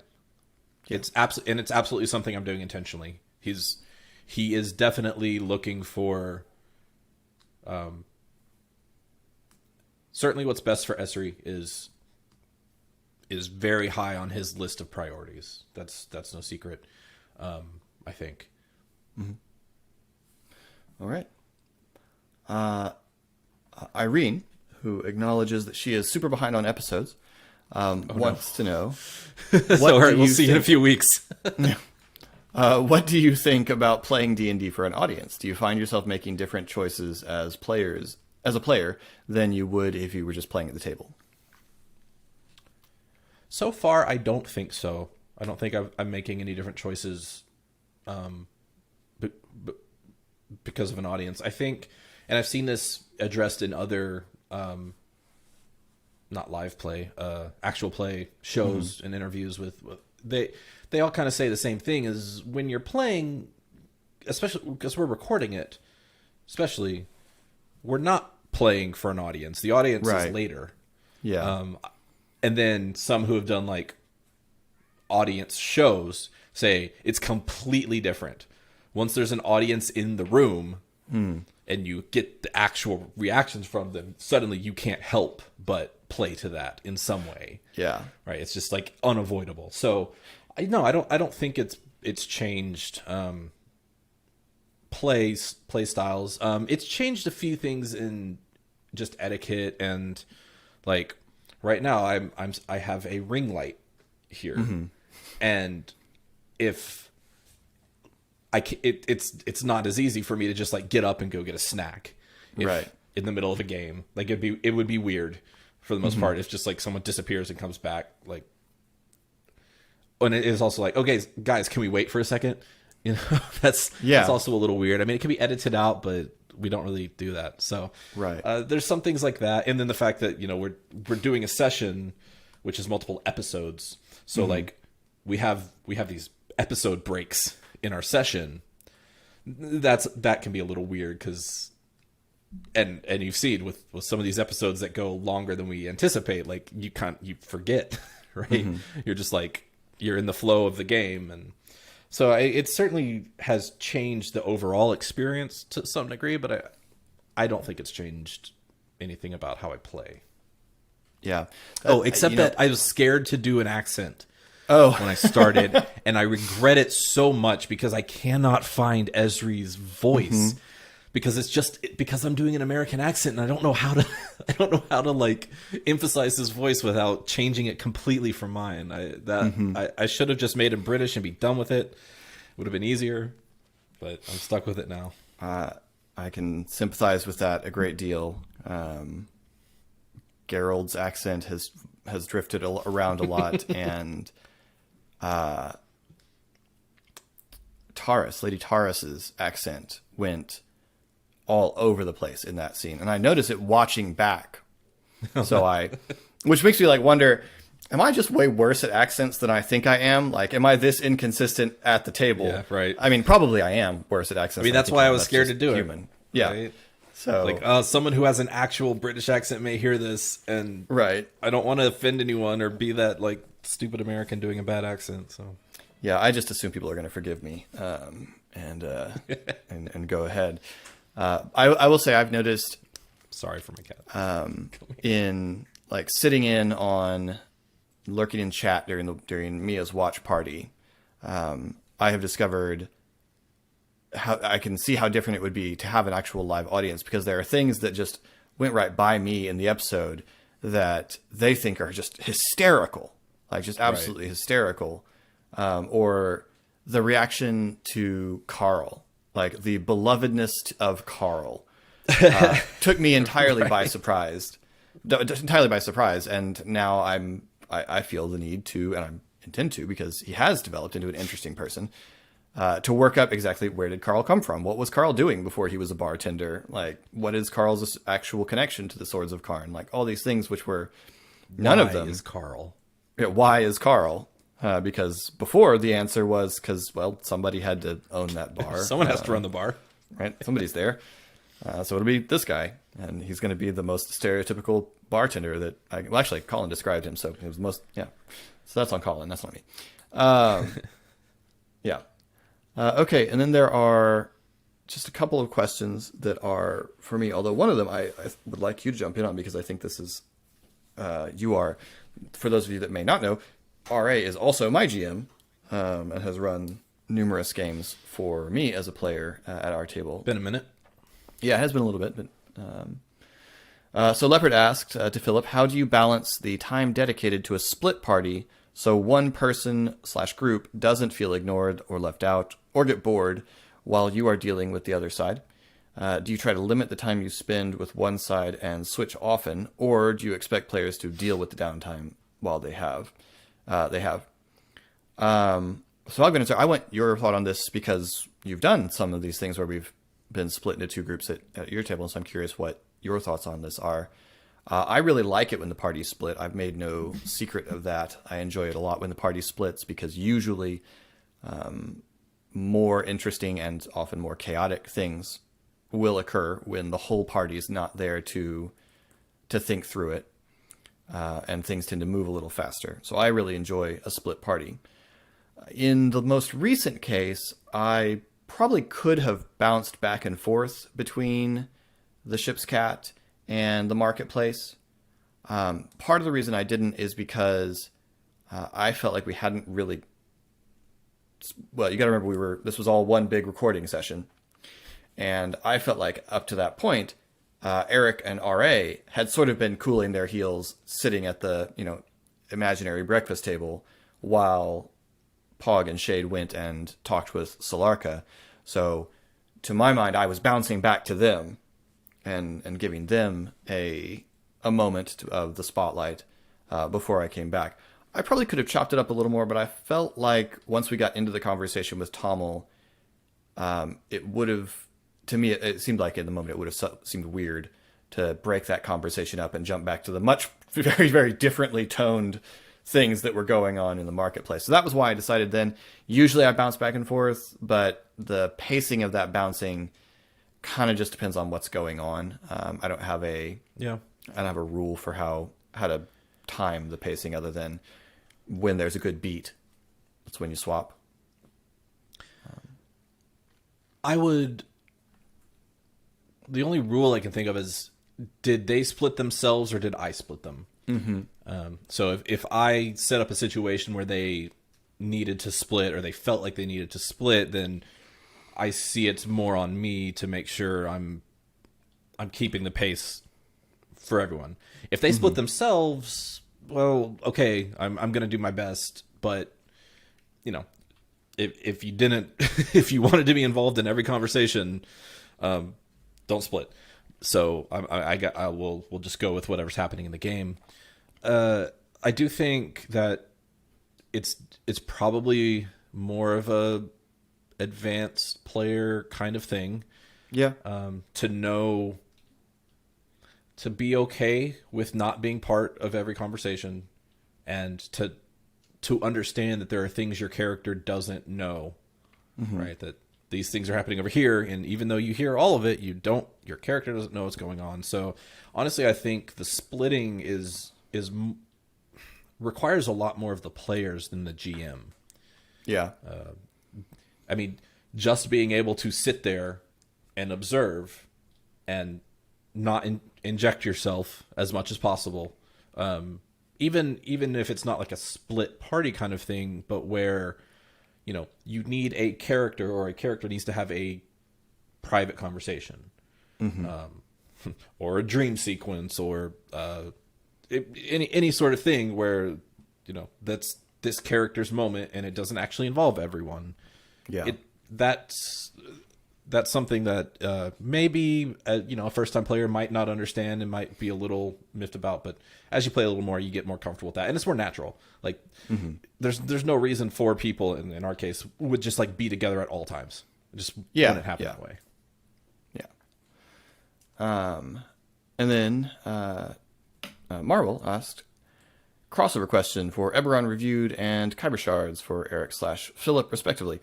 A: It's absolutely something I'm doing intentionally. He is definitely looking for certainly what's best for Esri is very high on his list of priorities. That's no secret. I think.
B: Mm-hmm. All right. Irene, who acknowledges that she is super behind on episodes, wants to know.
A: We'll see in a few weeks.
B: What do you think about playing D&D for an audience? Do you find yourself making different choices as a player than you would if you were just playing at the table?
A: So far, I don't think so. I don't think I'm making any different choices because of an audience. I think, and I've seen this addressed in other not live play, actual play shows and interviews with they all kind of say the same thing, is when you're playing, especially because we're recording it, especially, we're not playing for an audience. The audience is later.
B: Yeah.
A: And then some who have done like audience shows say it's completely different. Once there's an audience in the room and you get the actual reactions from them, suddenly you can't help but play to that in some way.
B: Yeah.
A: Right. It's just like unavoidable. So I don't think it's changed play styles. It's changed a few things in just etiquette, and like right now I have a ring light here, and if it's not as easy for me to just like get up and go get a snack in the middle of a game. Like it would be weird for the most part if just like someone disappears and comes back. Like, and it is also like, okay, guys, can we wait for a second? You know, that's also a little weird. I mean, it can be edited out, but we don't really do that. So there's some things like that, and then the fact that, you know, we're doing a session which is multiple episodes. So like we have these episode breaks in our session. That can be a little weird because and you've seen with some of these episodes that go longer than we anticipate, like you forget, right? You're just like, you're in the flow of the game. And so it certainly has changed the overall experience to some degree, but I don't think it's changed anything about how I play.
B: Yeah.
A: Except that I was scared to do an accent when I started, and I regret it so much because I cannot find Esri's voice. Because I'm doing an American accent and I don't know how to like emphasize his voice without changing it completely from mine. I should have just made him British and be done with it. Would have been easier, but I'm stuck with it now.
B: I can sympathize with that a great deal. Gerald's accent has drifted around a lot, and Lady Taurus's accent went all over the place in that scene, and I noticed it watching back. Which makes me like wonder, am I just way worse at accents than I think I am? Like, am I this inconsistent at the table?
A: Yeah, right.
B: I mean, probably I am worse at accents.
A: I mean, that's why I was scared to do
B: human.
A: it.
B: Yeah.
A: Right?
B: So
A: like, someone who has an actual British accent may hear this, and I don't want to offend anyone or be that like stupid American doing a bad accent. So yeah,
B: I just assume people are going to forgive me and go ahead. I will say I've noticed
A: Sorry for my cat.
B: in like sitting in on lurking in chat during Mia's watch party, I have discovered how I can see how different it would be to have an actual live audience, because there are things that just went right by me in the episode that they think are just hysterical, like just absolutely hysterical. Or the reaction to Carl, like the belovedness of Carl, took me entirely by surprise. Entirely by surprise, and now I feel the need to, and I intend to, because he has developed into an interesting person, to work up exactly where did Carl come from? What was Carl doing before he was a bartender? Like, what is Carl's actual connection to the Swords of Karn? Like, all these things which were none of them.
A: Why is Carl?
B: Yeah, why is Carl? Because before the answer was because, well, somebody had to own that bar.
A: Someone has to run the bar.
B: Right? Somebody's there. So it'll be this guy, and he's going to be the most stereotypical bartender that well, actually, Colin described him, so he was the most, yeah. So that's on Colin, that's not me. Yeah. Okay, and then there are just a couple of questions that are for me, although one of them I would like you to jump in on, because I think this is, you are, for those of you that may not know, RA is also my GM, and has run numerous games for me as a player at our table.
A: Been a minute.
B: Yeah, it has been a little bit. But, so Leopard asked to Philip, how do you balance the time dedicated to a split party so one person/group doesn't feel ignored or left out or get bored while you are dealing with the other side? Do you try to limit the time you spend with one side and switch often, or do you expect players to deal with the downtime while they have? So I'm going to say, I want your thought on this because you've done some of these things where we've been split into two groups at your table, so I'm curious what your thoughts on this are. I really like it when the party's split. I've made no secret of that. I enjoy it a lot when the party splits, because usually more interesting and often more chaotic things will occur when the whole party is not there to think through it, and things tend to move a little faster. So I really enjoy a split party. In the most recent case, I probably could have bounced back and forth between the Ship's Cat and the Marketplace. Part of the reason I didn't is because I felt like we hadn't really... Well, you got to remember, this was all one big recording session. And I felt like up to that point, Eric and RA had sort of been cooling their heels sitting at the, imaginary breakfast table while Pog and Shade went and talked with Solarka. So to my mind, I was bouncing back to them and giving them a moment of the spotlight before I came back. I probably could have chopped it up a little more, but I felt like once we got into the conversation with Tommel, it would have, to me, it seemed like in the moment it would have seemed weird to break that conversation up and jump back to the much, very, very differently toned things that were going on in the Marketplace. So that was why I decided then. Usually I bounce back and forth, but the pacing of that bouncing kind of just depends on what's going on. I don't have a rule for how to time the pacing other than when there's a good beat. That's when you swap.
A: The only rule I can think of is, did they split themselves or did I split them? Mm-hmm. So if I set up a situation where they needed to split, or they felt like they needed to split, then I see it's more on me to make sure I'm keeping the pace for everyone. If they split themselves, well, okay, I'm going to do my best, but if you didn't, if you wanted to be involved in every conversation, don't split. So we'll just go with whatever's happening in the game. I do think that it's probably more of a advanced player kind of thing.
B: Yeah.
A: To be okay with not being part of every conversation, and to understand that there are things your character doesn't know, right? That these things are happening over here, and even though you hear all of it, your character doesn't know what's going on. So honestly, I think the splitting requires a lot more of the players than the GM.
B: Yeah.
A: I mean, just being able to sit there and observe and not inject yourself as much as possible. Even if it's not like a split party kind of thing, but where, you need a character, or a character needs to have a private conversation, or a dream sequence, or any sort of thing where, that's this character's moment and it doesn't actually involve everyone.
B: Yeah.
A: That's something that maybe a first-time player might not understand and might be a little miffed about, but as you play a little more, you get more comfortable with that, and it's more natural. Like, there's no reason for people, in our case, would just like be together at all times. It just wouldn't happen that way.
B: Yeah. And then Marvel asked, crossover question for Eberron Reviewed and Khyber Shards for Eric/Philip, respectively.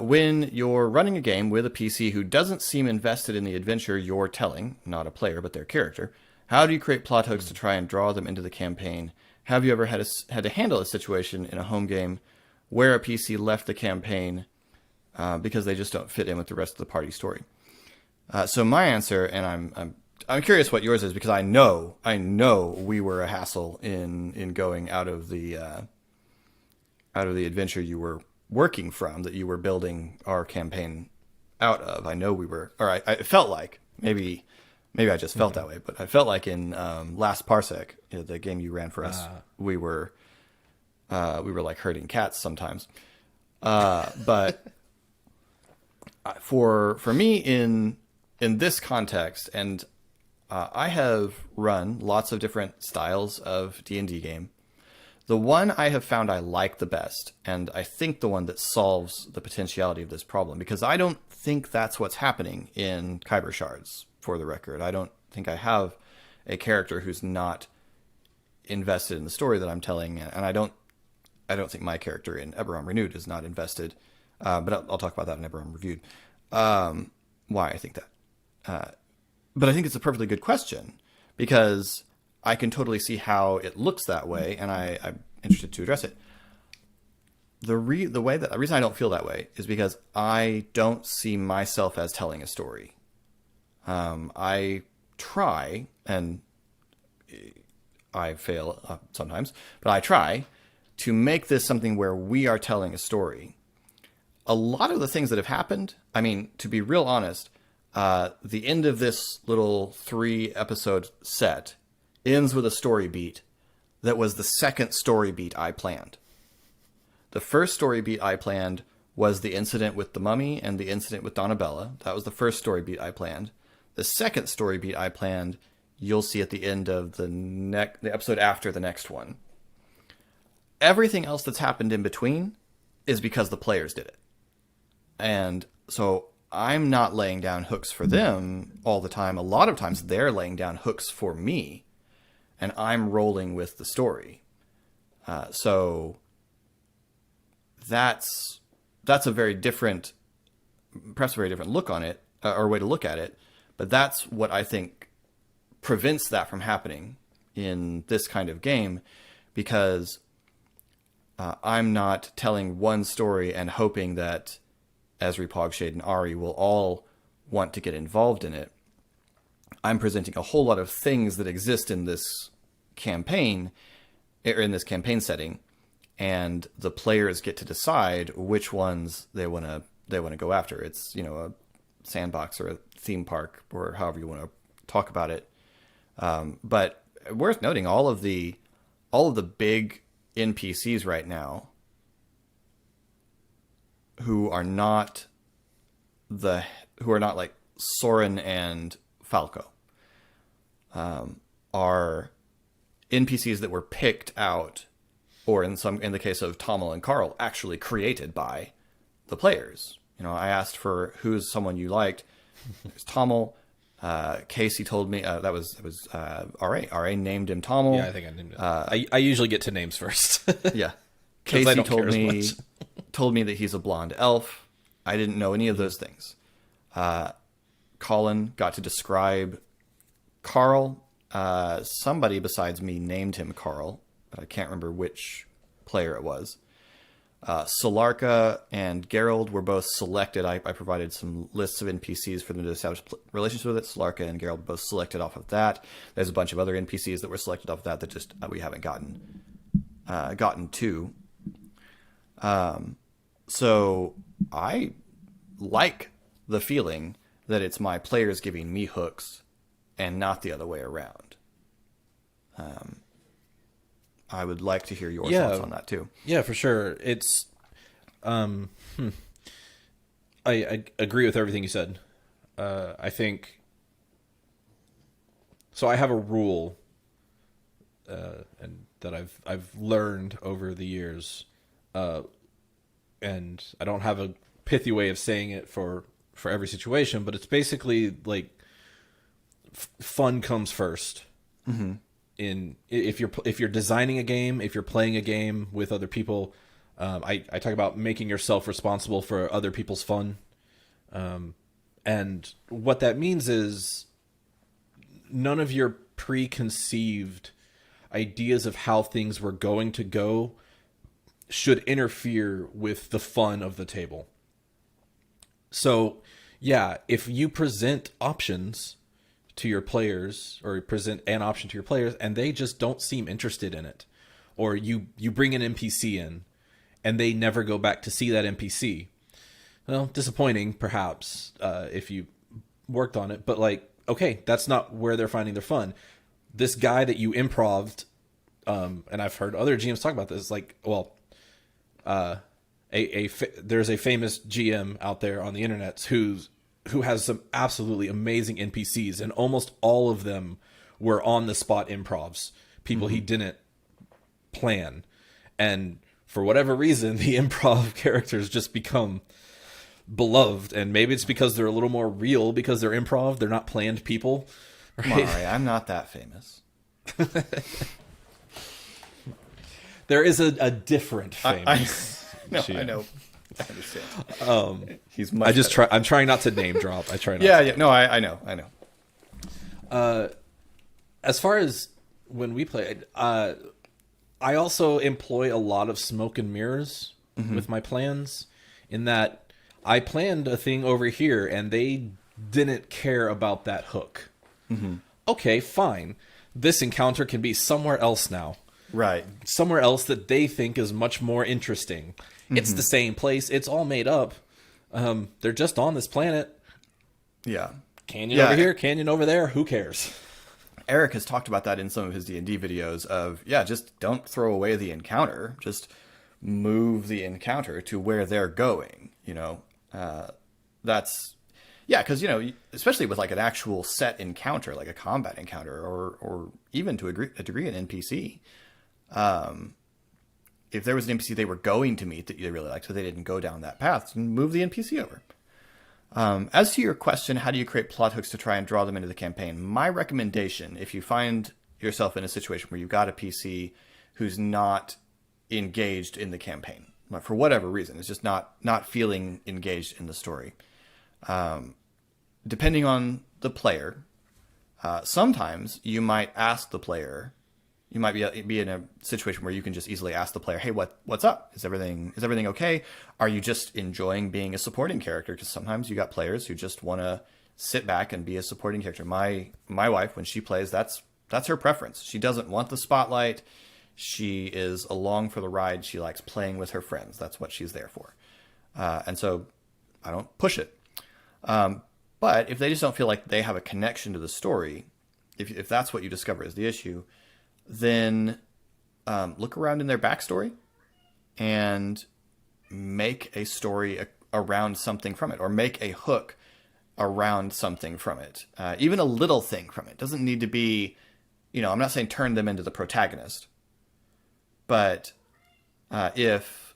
B: When you're running a game with a PC who doesn't seem invested in the adventure you're telling, not a player, but their character, how do you create plot hooks to try and draw them into the campaign? Have you ever had to handle a situation in a home game where a PC left the campaign because they just don't fit in with the rest of the party story? So my answer, and I'm curious what yours is, because I know we were a hassle in going out of the adventure you were working from, that you were building our campaign out of. I know we were, or I felt like, maybe I just felt that way, but I felt like in Last Parsec, the game you ran for us, we were like herding cats sometimes. But for me in this context, and I have run lots of different styles of D&D game. The one I have found I like the best, and I think the one that solves the potentiality of this problem, because I don't think that's what's happening in Khyber Shards, for the record. I don't think I have a character who's not invested in the story that I'm telling, and I don't think my character in Eberron Renewed is not invested, but I'll talk about that in Eberron Reviewed, why I think that. But I think it's a perfectly good question, because I can totally see how it looks that way, and I'm interested to address it. The reason I don't feel that way is because I don't see myself as telling a story. I try, and I fail sometimes, but I try to make this something where we are telling a story. A lot of the things that have happened, I mean, to be real honest, the end of this little 3-episode set ends with a story beat that was the second story beat I planned. The first story beat I planned was the incident with the mummy and the incident with Donabella. That was the first story beat I planned. The second story beat I planned, you'll see at the end of the episode after the next one. Everything else that's happened in between is because the players did it. And so I'm not laying down hooks for them all the time. A lot of times they're laying down hooks for me, and I'm rolling with the story. So that's a very different, perhaps a very different look on it, or way to look at it. But that's what I think prevents that from happening in this kind of game, because I'm not telling one story and hoping that Esri, Pogshade, and Ari will all want to get involved in it. I'm presenting a whole lot of things that exist in this campaign, or in this campaign setting, and the players get to decide which ones they want to go after. It's, a sandbox or a theme park, or however you want to talk about it. But worth noting, all of the big NPCs right now who are not like Soren and Falco, are NPCs that were picked out, or in the case of Tommel and Carl, actually created by the players. I asked for who's someone you liked. There's Tommel. Casey told me that was RA. RA named him Tommel.
A: Yeah, I think I named him. I usually get to names first.
B: Yeah. Casey told me that he's a blonde elf. I didn't know any of those things. Colin got to describe Carl. Somebody besides me named him Carl, but I can't remember which player it was. Solarka and Geralt were both selected. I provided some lists of NPCs for them to establish relationships with it. Solarka and Geralt both selected off of that. There's a bunch of other NPCs that were selected off of that just we haven't gotten to. So I like the feeling that it's my players giving me hooks and not the other way around. I would like to hear your thoughts on that too.
A: Yeah, for sure. It's, I agree with everything you said. I think, so I have a rule, and that I've learned over the years, and I don't have a pithy way of saying it for every situation, but it's basically like fun comes first. Mm-hmm. If you're designing a game, if you're playing a game with other people, I talk about making yourself responsible for other people's fun. And what that means is none of your preconceived ideas of how things were going to go should interfere with the fun of the table. So, yeah, if you present options to your players, or present an option to your players, and they just don't seem interested in it, or you bring an NPC in and they never go back to see that NPC, well, disappointing perhaps, if you worked on it, but like, okay, that's not where they're finding their fun. This guy that you improv'd, and I've heard other GMs talk about this, like, well, there's a famous GM out there on the internet who has some absolutely amazing NPCs, and almost all of them were on the spot improvs, people he didn't plan, and for whatever reason the improv characters just become beloved. And maybe it's because they're a little more real, because they're improv, they're not planned people, right?
B: Mari, I'm not that famous.
A: There is a different famous.
B: I know. I understand. He's much
A: I'm trying not to name drop. I try not.
B: Yeah. No, I know.
A: As far as when we play, I also employ a lot of smoke and mirrors with my plans, in that I planned a thing over here and they didn't care about that hook. Mm-hmm. Okay, fine. This encounter can be somewhere else now.
B: Right.
A: Somewhere else that they think is much more interesting. It's the same place. It's all made up. They're just on this planet.
B: Yeah.
A: Canyon over here, canyon over there. Who cares?
B: Eric has talked about that in some of his D&D videos of, just don't throw away the encounter. Just move the encounter to where they're going. That's... Yeah, because, especially with like an actual set encounter, like a combat encounter, or even to a degree an NPC, if there was an NPC they were going to meet that you really liked, so they didn't go down that path, move the NPC over. As to your question, how do you create plot hooks to try and draw them into the campaign? My recommendation, if you find yourself in a situation where you've got a PC who's not engaged in the campaign, for whatever reason, it's just not feeling engaged in the story, depending on the player, sometimes you might ask the player. You might be in a situation where you can just easily ask the player, "Hey, what's up? Is everything okay? Are you just enjoying being a supporting character?" Because sometimes you got players who just want to sit back and be a supporting character. My wife, when she plays, that's her preference. She doesn't want the spotlight. She is along for the ride. She likes playing with her friends. That's what she's there for. And so I don't push it. But if they just don't feel like they have a connection to the story, if that's what you discover is the issue, then look around in their backstory and make a story around something from it, or make a hook around something from it. Even a little thing from it. Doesn't need to be, I'm not saying turn them into the protagonist. But if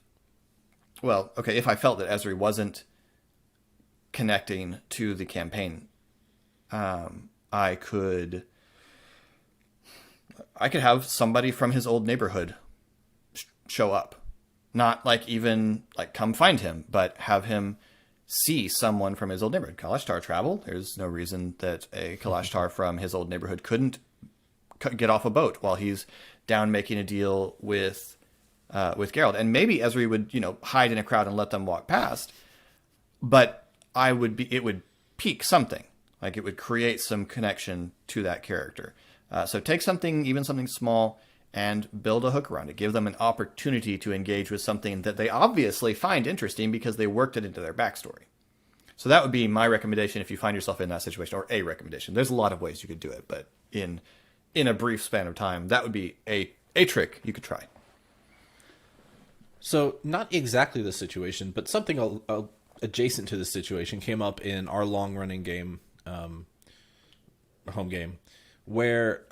B: I felt that Esri wasn't connecting to the campaign, I could have somebody from his old neighborhood show up. Not like even like come find him, but have him see someone from his old neighborhood. Kalashtar travel. There's no reason that a Kalashtar from his old neighborhood couldn't get off a boat while he's down making a deal with with Geralt, and maybe Esri would hide in a crowd and let them walk past, but it would pique something, like it would create some connection to that character. So take something, even something small, and build a hook around it. Give them an opportunity to engage with something that they obviously find interesting because they worked it into their backstory. So that would be my recommendation if you find yourself in that situation, or a recommendation. There's a lot of ways you could do it, but in a brief span of time, that would be a trick you could try.
A: So not exactly the situation, but something adjacent to the situation came up in our long-running game, home game, where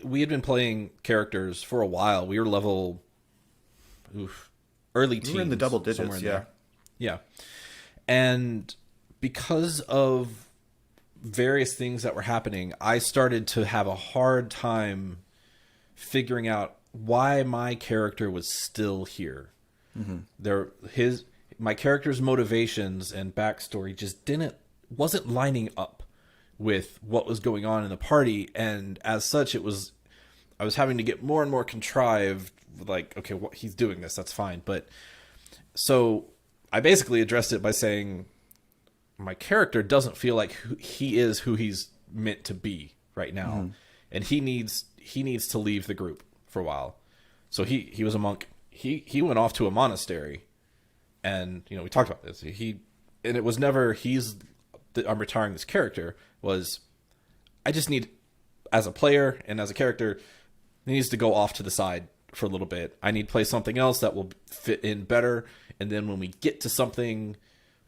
A: we had been playing characters for a while. We were level early teens.
B: We were in the double digits, yeah.
A: Yeah. And because of various things that were happening, I started to have a hard time figuring out why my character was still here. Mm-hmm. My character's motivations and backstory just wasn't lining up with what was going on in the party, and as such, I was having to get more and more contrived. Like, okay, he's doing this, that's fine, but so I basically addressed it by saying, my character doesn't feel like he is who he's meant to be right now, mm-hmm. and he needs to leave the group for a while. So he was a monk. He went off to a monastery, and we talked about this. And it was never I'm retiring this character. I just need, as a player and as a character, he needs to go off to the side for a little bit. I need to play something else that will fit in better, and then when we get to something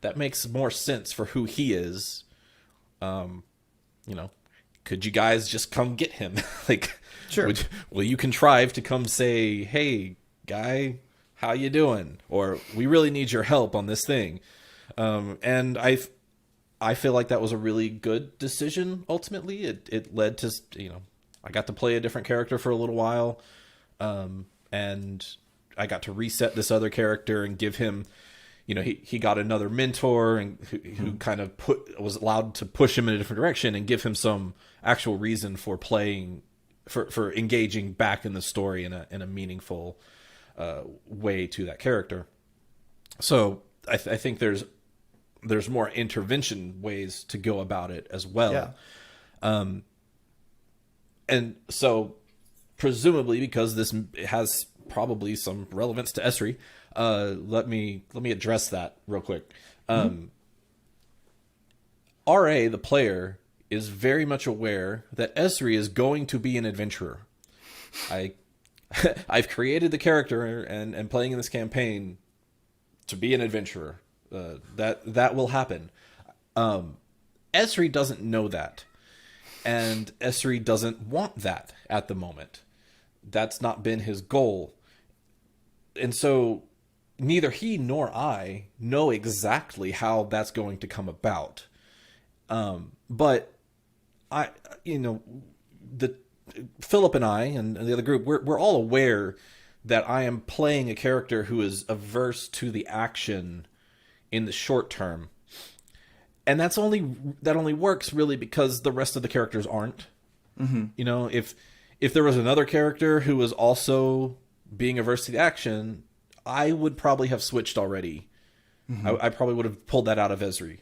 A: that makes more sense for who he is, could you guys just come get him? Like,
B: sure.
A: Will you contrive to come say, hey, guy, how you doing? Or we really need your help on this thing. And I feel like that was a really good decision. Ultimately, it led to, I got to play a different character for a little while. And I got to reset this other character and give him, he got another mentor and who kind of was allowed to push him in a different direction and give him some actual reason for playing, for engaging back in the story in a meaningful way to that character. So I think there's more intervention ways to go about it as well. Yeah. And so presumably, because this has probably some relevance to Esri, let me address that real quick. RA, the player, is very much aware that Esri is going to be an adventurer. I've created the character and playing in this campaign to be an adventurer. That will happen. Esri doesn't know that, and Esri doesn't want that at the moment. That's not been his goal, and so neither he nor I know exactly how that's going to come about. But Philip and I and the other group, we're all aware that I am playing a character who is averse to the action in the short term. And that only works really because the rest of the characters aren't. Mm-hmm. If there was another character who was also being averse to the action, I would probably have switched already. Mm-hmm. I probably would have pulled that out of Esri.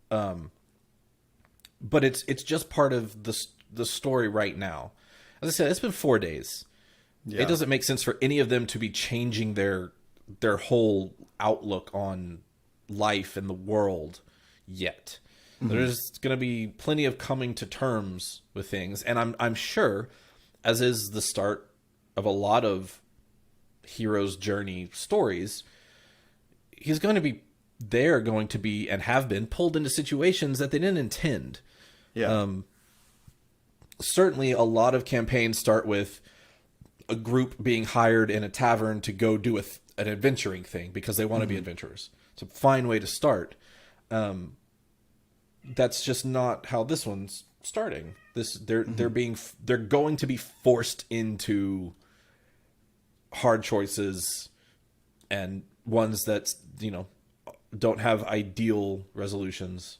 A: But it's just part of the story right now. As I said, it's been 4 days. Yeah. It doesn't make sense for any of them to be changing their whole outlook on life and the world yet. Mm-hmm. There's going to be plenty of coming to terms with things, and I'm sure, as is the start of a lot of hero's journey stories, he's going to be and have been pulled into situations that they didn't intend. Yeah. Certainly a lot of campaigns start with a group being hired in a tavern to go do an adventuring thing because they want to be adventurers. It's a fine way to start. That's just not how this one's starting. They're going to be forced into hard choices and ones that don't have ideal resolutions,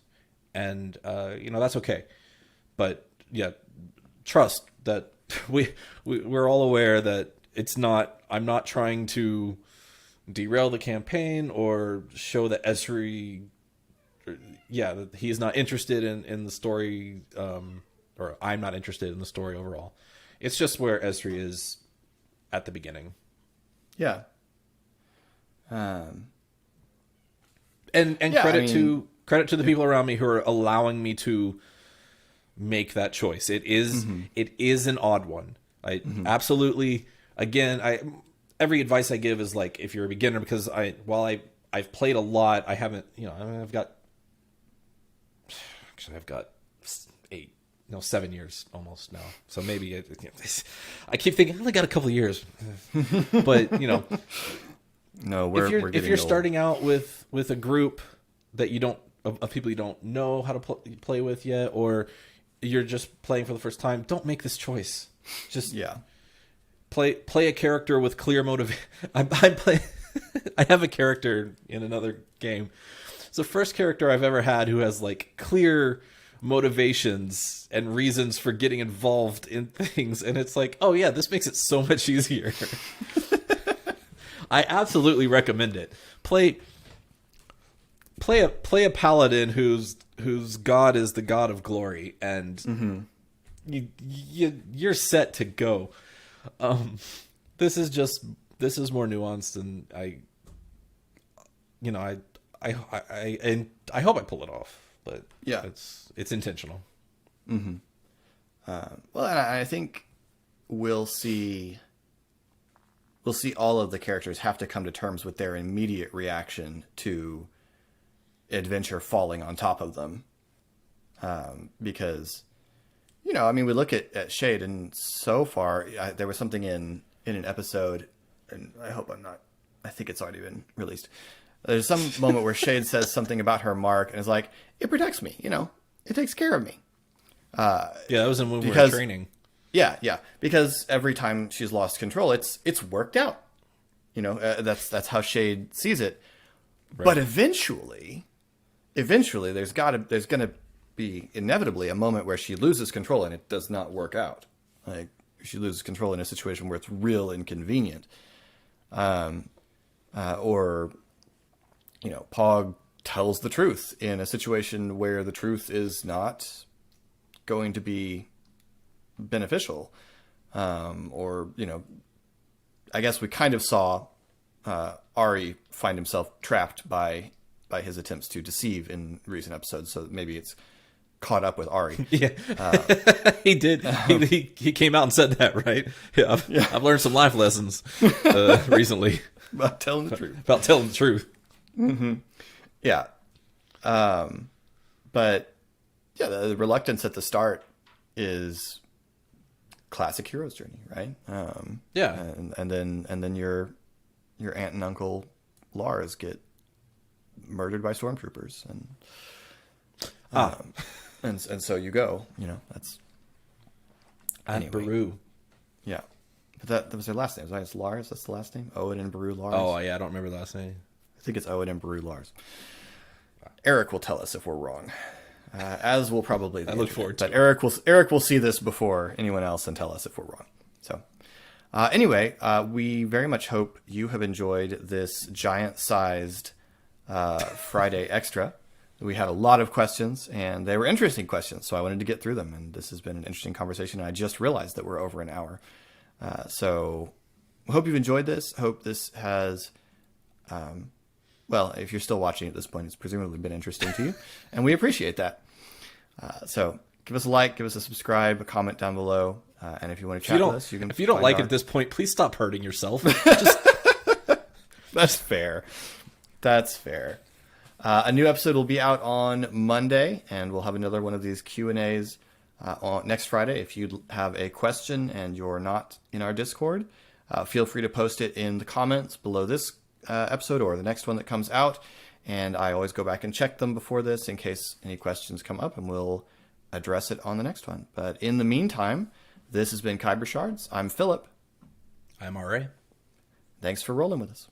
A: and that's okay. But yeah, trust that we're all aware that it's not. I'm not trying to derail the campaign or show that Esri, that he is not interested in the story, or I'm not interested in the story overall. It's just where Esri is at the beginning.
B: Yeah.
A: And credit to the people around me who are allowing me to make that choice. It is an odd one. Absolutely. Again, every advice I give is like, if you're a beginner, because I've played a lot, I haven't, I've got 7 years almost now. So maybe I keep thinking I only got a couple of years, but
B: no,
A: if you're starting out with a group that you don't, of people you don't know how to play with yet, or you're just playing for the first time, don't make this choice. Just play a character with clear motivation. I have a character in another game. It's the first character I've ever had who has like clear motivations and reasons for getting involved in things, and it's like, oh yeah, this makes it so much easier. I absolutely recommend it. Play a paladin whose god is the god of glory, and you're set to go. This is more nuanced, and I hope I pull it off, but
B: yeah,
A: it's intentional.
B: Well, and I think we'll see all of the characters have to come to terms with their immediate reaction to adventure falling on top of them. Because, we look at Shade, and so far there was something in an episode, and I think it's already been released. There's some moment where Shade says something about her mark and is like, it protects me, it takes care of me.
A: That was when we were training.
B: Yeah, because every time she's lost control, it's worked out. That's how Shade sees it. Right. But eventually there's going to be inevitably a moment where she loses control and it does not work out. Like, she loses control in a situation where it's real inconvenient. Or Pog tells the truth in a situation where the truth is not going to be beneficial. Or I guess we kind of saw Ari find himself trapped by his attempts to deceive in recent episodes, so maybe it's caught up with Ari.
A: Yeah, he did. He came out and said that, right? Yeah, I've learned some life lessons recently
B: about telling the truth.
A: Mm-hmm.
B: Yeah, but yeah, the reluctance at the start is classic hero's journey, right? And then your aunt and uncle Lars get murdered by stormtroopers, and so you go. That's
A: Aunt Beru.
B: Yeah, but that was their last name, right? It's Lars. That's the last name. Owen and Beru Lars.
A: Oh yeah, I don't remember the last name.
B: I think it's Owen and Beru Lars. Eric will tell us if we're wrong, as will probably.
A: I look forward to
B: it. But Eric will see this before anyone else and tell us if we're wrong. So, anyway, we very much hope you have enjoyed this giant-sized Friday extra. We had a lot of questions, and they were interesting questions, so I wanted to get through them. And this has been an interesting conversation. And I just realized that we're over an hour. So, I hope you've enjoyed this. Hope this has. Well, if you're still watching at this point, it's presumably been interesting to you, and we appreciate that. So give us a like, give us a subscribe, a comment down below, and if you want to chat with us, you can.
A: If you don't like it at this point, please stop hurting yourself.
B: That's fair. That's fair. A new episode will be out on Monday, and we'll have another one of these Q&As on next Friday. If you have a question and you're not in our Discord, feel free to post it in the comments below this episode or the next one that comes out, and I always go back and check them before this in case any questions come up, and we'll address it on the next one. But in the meantime, this has been Khyber Shards. I'm Philip.
A: I'm RA.
B: Thanks for rolling with us.